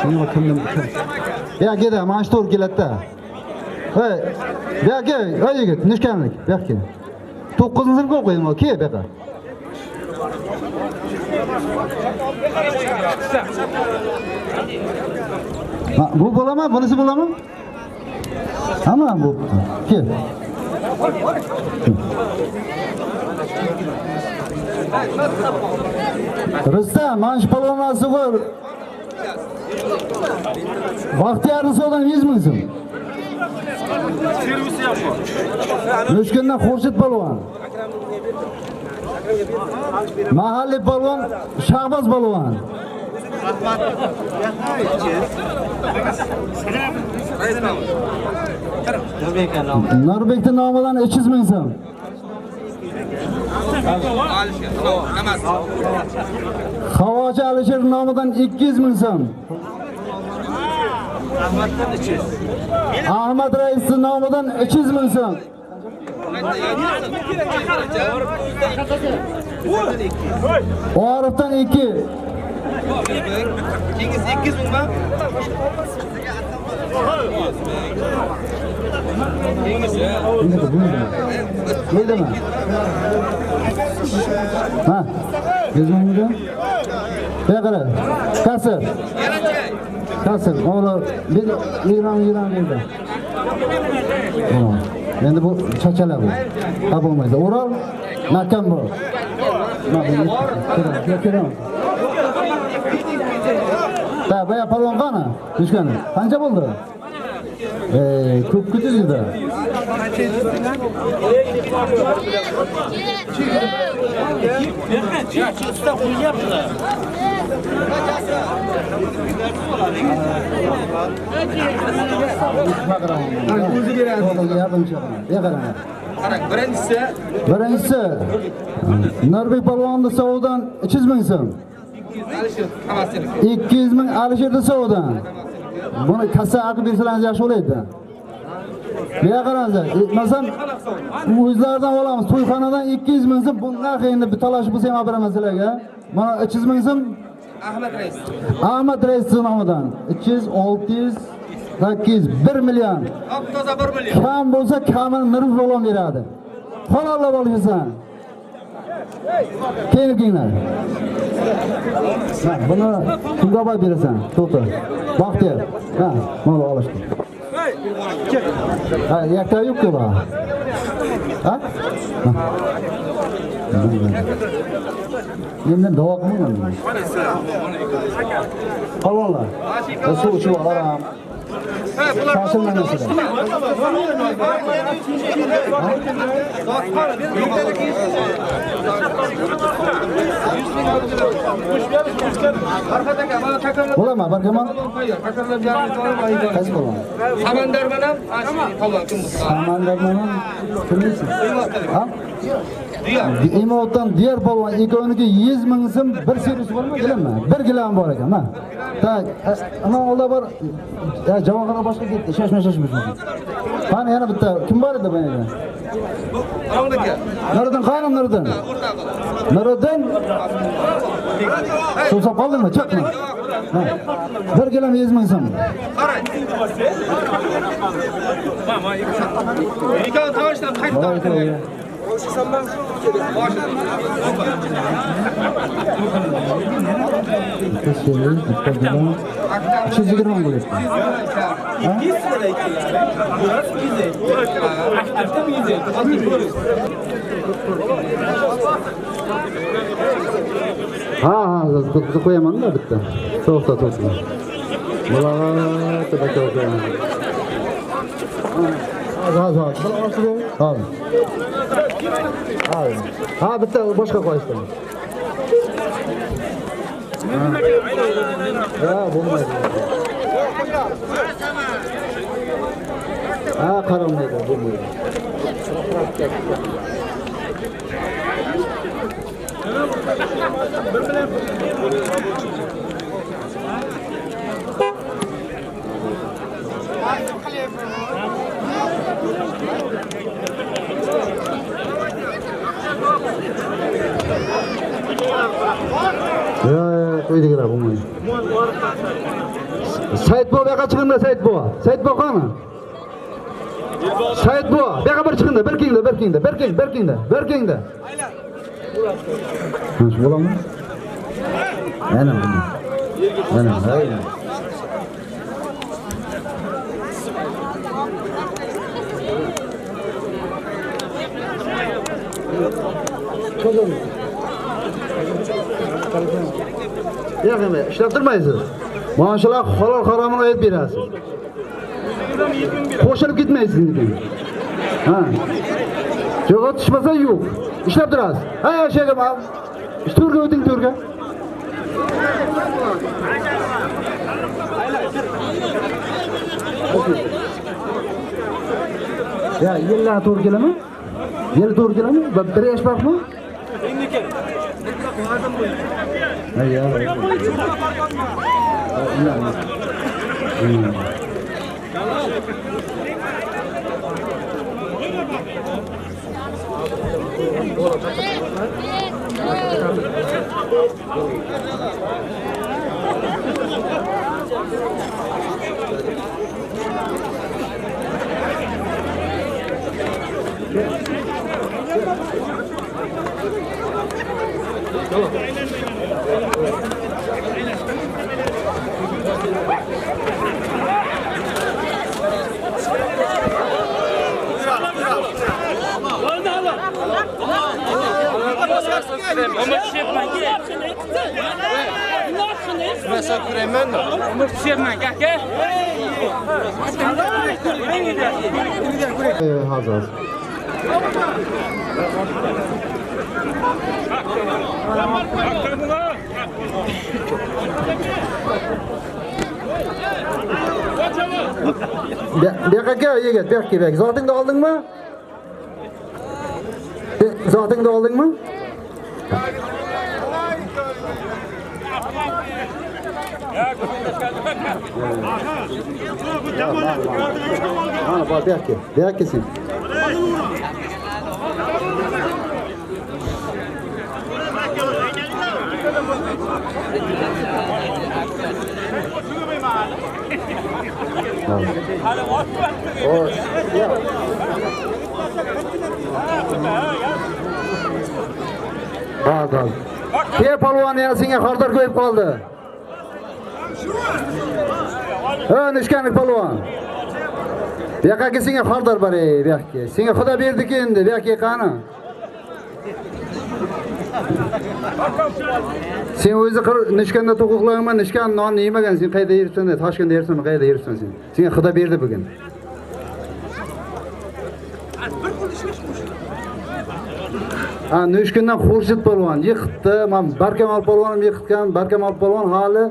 Shuni kimdim? Ya keda, mana shu to'g'ri keladi-da. Hey, bu yoqqa, ey yigit, nishkanlik, bu yoqqa. 9-sinfga o'qiyman, kel bu yoqqa. Bu bo'laman, bunisi bo'laman? Hamma bu. Kel. Rustam, mana shu palvonasi bor. Baxtiyorni so'dan 100 ming so'm. Servisi ham bor. Mushkundan Xurshid palvon. Mahalliy palvon Shahboz palvon. Nurbekning nomidan 300 ming so'm. Havochi Alisher nomidan 200 ming so'm. Ahmad Raisning nomidan 300 ming so'm. Orifdan 2. Kengiz 200 mingmi? Bo'ldimi? Ha, 100 mingmi? Qara, kasir. Kasir, o'g'li, yig'ram dedi. Endi bu chachalar bu. Ha bo'lmaydi. O'rol, nakam bu. Kerak. Ta, baya palvon qani? Tushgani. Qancha bo'ldi? Ko'p kutizdi. O'zi beradi. Yardimchi qiladi. Birinchisi Nurbek palvonni Saudan 300 ming so'm. 200 ming Alisherda Saudan. Buni kassa aqib bersangiz yaxshi bo'laydi. Buyoqqa qaranglar. Masalan, o'zlaridan olamiz. To'yxonadan 200 ming so'm. Bunga endi bir talashib bo'lsa ham olib beraman sizlarga. Mana 300 ming so'm Ahmad Rais nomidan 300, 600, 800, 1 million. Toza 1 million. Kam bo'lsa kamini nurib olib beradi. Halollab olasan. Kelinglar. Ha, buni kimga olib berasan? To'xta. Baxtiyor. Ha, mana olishdi. Ha, yakka yo'q-ku bu. Ha? Endi davo qilmayman. Palvonlar. Suv ichib olaram. Shoshilmaysiz. Bo'lama, barkamon. Qaysi bo'ladi? Samandar bilan palvon kim bu? Samandar bilan kimsiz? Ha? Imotdan diğer palvon ikkovniki 100 ming so'm bir servis bo'lmaydi, bilaman. 1 gilam bor ekan, ha. Tak, ana olda bor. Ya javonxona boshqa ketdi, shashma-shashmiz. Qani yana bitta kim bor edi bu yerda? Qanday? Nuriddin qanim Nuriddin? Nuriddin. So'zab qoldingmi? Chaqma. 1 gilam 100 ming so'm. Qarang. Ikkovi tavishdan qaytdi. Ha, qo'yaman-da bitta. To'xta. Bular tabaka qo'yaman. Ha, bitta boshqa qo'yishdi. Ha, bo'lmaydi. Ha, qaramaydi, bo'lmaydi. Qo'ydilar bo'lmaydi. Saidbo bu yoqqa chiqingda, Saidbo. Saidbo qani? Saidbo, bu yoqqa bir chiqingda, bir kengda. Shu bo'ladimi? Mana. Yo'q, ishlab turmaysiz. Mana shular halol haromini aytib berasiz. Qo'shilib ketmaysiz lekin. Ha. Yo'q, tushmasa yo'q. Ishlab turasiz. Ha, shega ham. Turga o'ting, turga. Ya, yillar to'g'ri keladimi? Yil to'g'ri keladimi? Bir yash farqmi? Ya. Hazır. Beka yigit, bek. Zotingni oldingmi? Zotingni oldingmi? Ana bak bek sen. Bak. Ke palvon yana senga xordor qo'yib qoldi. Ha, nishkanlik palvon. Bu yoqqa senga xordor bor ey, bu yoqqa. Senga Xudo berdi-ku endi, bu yoqqa qani? Sen o'zi nishkanda to'quqlayman, nishkan nonni yemagan, sen qayerda yuribsan? Toshkentda yuribsanmi, qayerda yuribsan sen? Senga Xudo berdi bugun. Ha, nishkandan Xurshid polvon yiqitdi. Men Barkamol polvonim yiqitgan. Barkamol polvon hali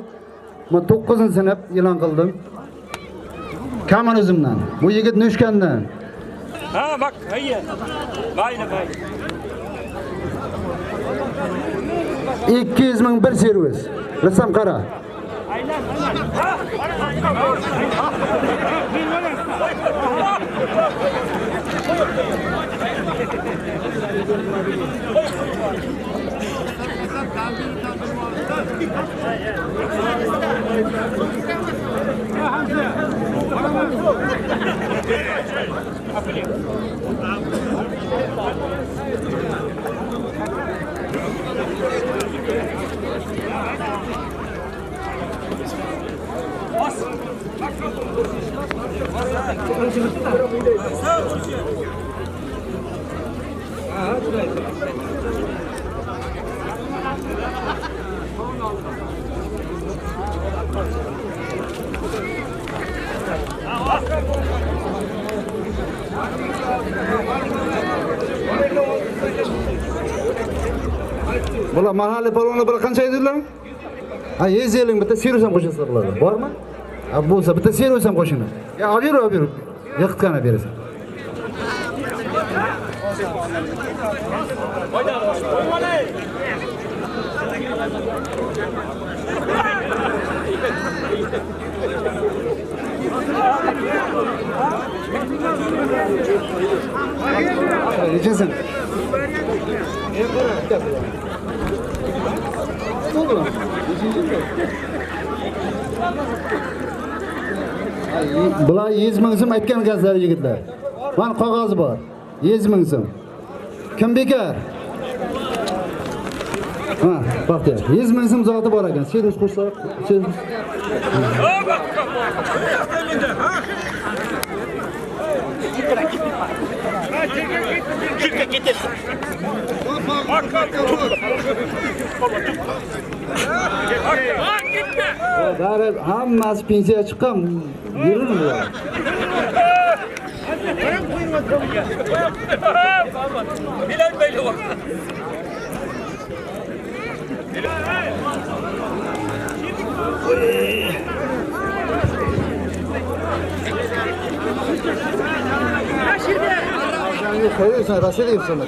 men 9-sinf e'lon qildim. Kaman o'zimdan. Bu yigit nishkandan. Ha, bak, hayır. Mayli. 200 ming bir servis. Rasam qara. Bular mahalliy polvonlar bular qancha edilar? Ha, yezeling bitta servis ham qo'shasizlar bularga. Bormi? Ha, bo'lsa bitta servis ham qo'shinglar. Ya, olib yur. Yiqitgani berasan. Nechasin? Bular 100 ming so'm aytgan ekanlar yigitlar. Mana qog'ozi bor. 100 ming so'm. Kim bekar? Ha, baxtiyor. 100 ming so'm zoti bor ekan. Servis qo'shsak, servis. Darib hammasi pensiya chiqqan. Yururmi bular? Sen Raşid yapsana.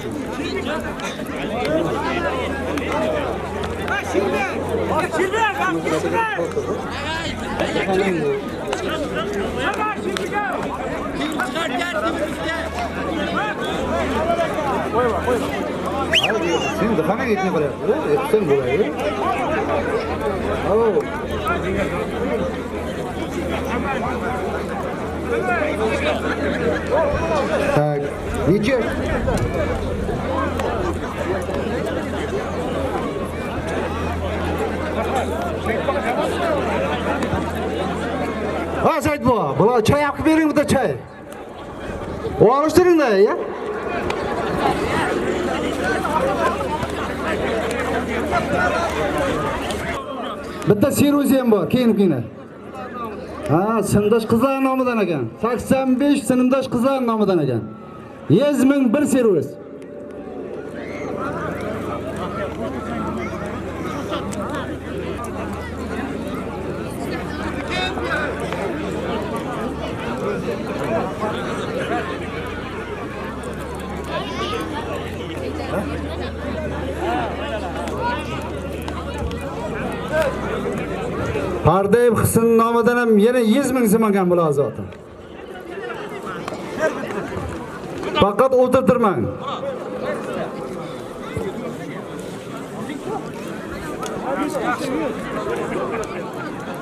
Sen de kana gitme buraya. Sen buraya. Alo. Tak, niçin? Ha Said bu. Bular çay yapıp verin bu da çay. O alıştırın da ya. Bitta servis ham bor, keyin. Ha, sinfdosh qizlar nomidan ekan. 85 sinfdosh qizlar nomidan ekan. 100 ming bir servis. Pardev Hüsn nomidan ham yana 100 ming so'm olgan bular zoti. Faqat o'tirtirmang.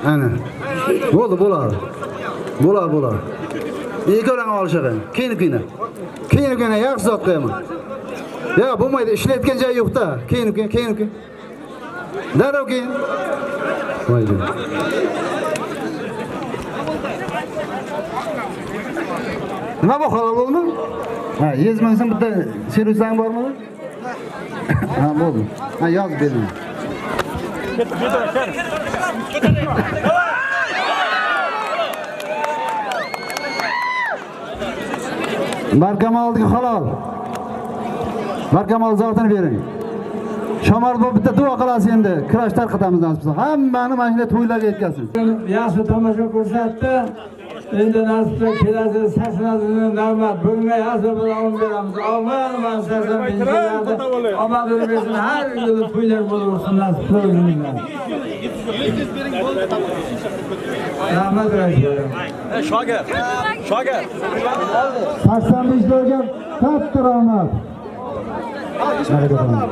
Ana. Bo'ldi, bo'ladi. Bo'ladi. Ikkolang olishadi. Keyin yaxshi zot qo'yaman. Ya, bo'lmaydi, ishlayotgan joy yo'q-da. Keyin. Darrov keyin. Voydi. Nima bu halol bo'ldimi? Ha, 100 ming so'm bitta servisang bormi? Ha, bo'ldi. Ha, yozib bering. Barkamolga halol. Barkamol zotini bering. Shamar bu bitta duo qilasiz endi. Kirash tarqatamiz nasib bo'lsa. Hammani mana shunday to'ylarga yetkazsin. Yaxshi tomosha ko'rsatdi. Endi nasibda kelasi sashnasini navbat bunga yaxshi bilan beramiz. Alloh mana sashan binlarni omadini bersin. Har yili to'ylar bo'laversin nasib qilinglar. Rahmat aytaylik. Shogir. 85 bo'lgan katta rahmat. Mikrofon.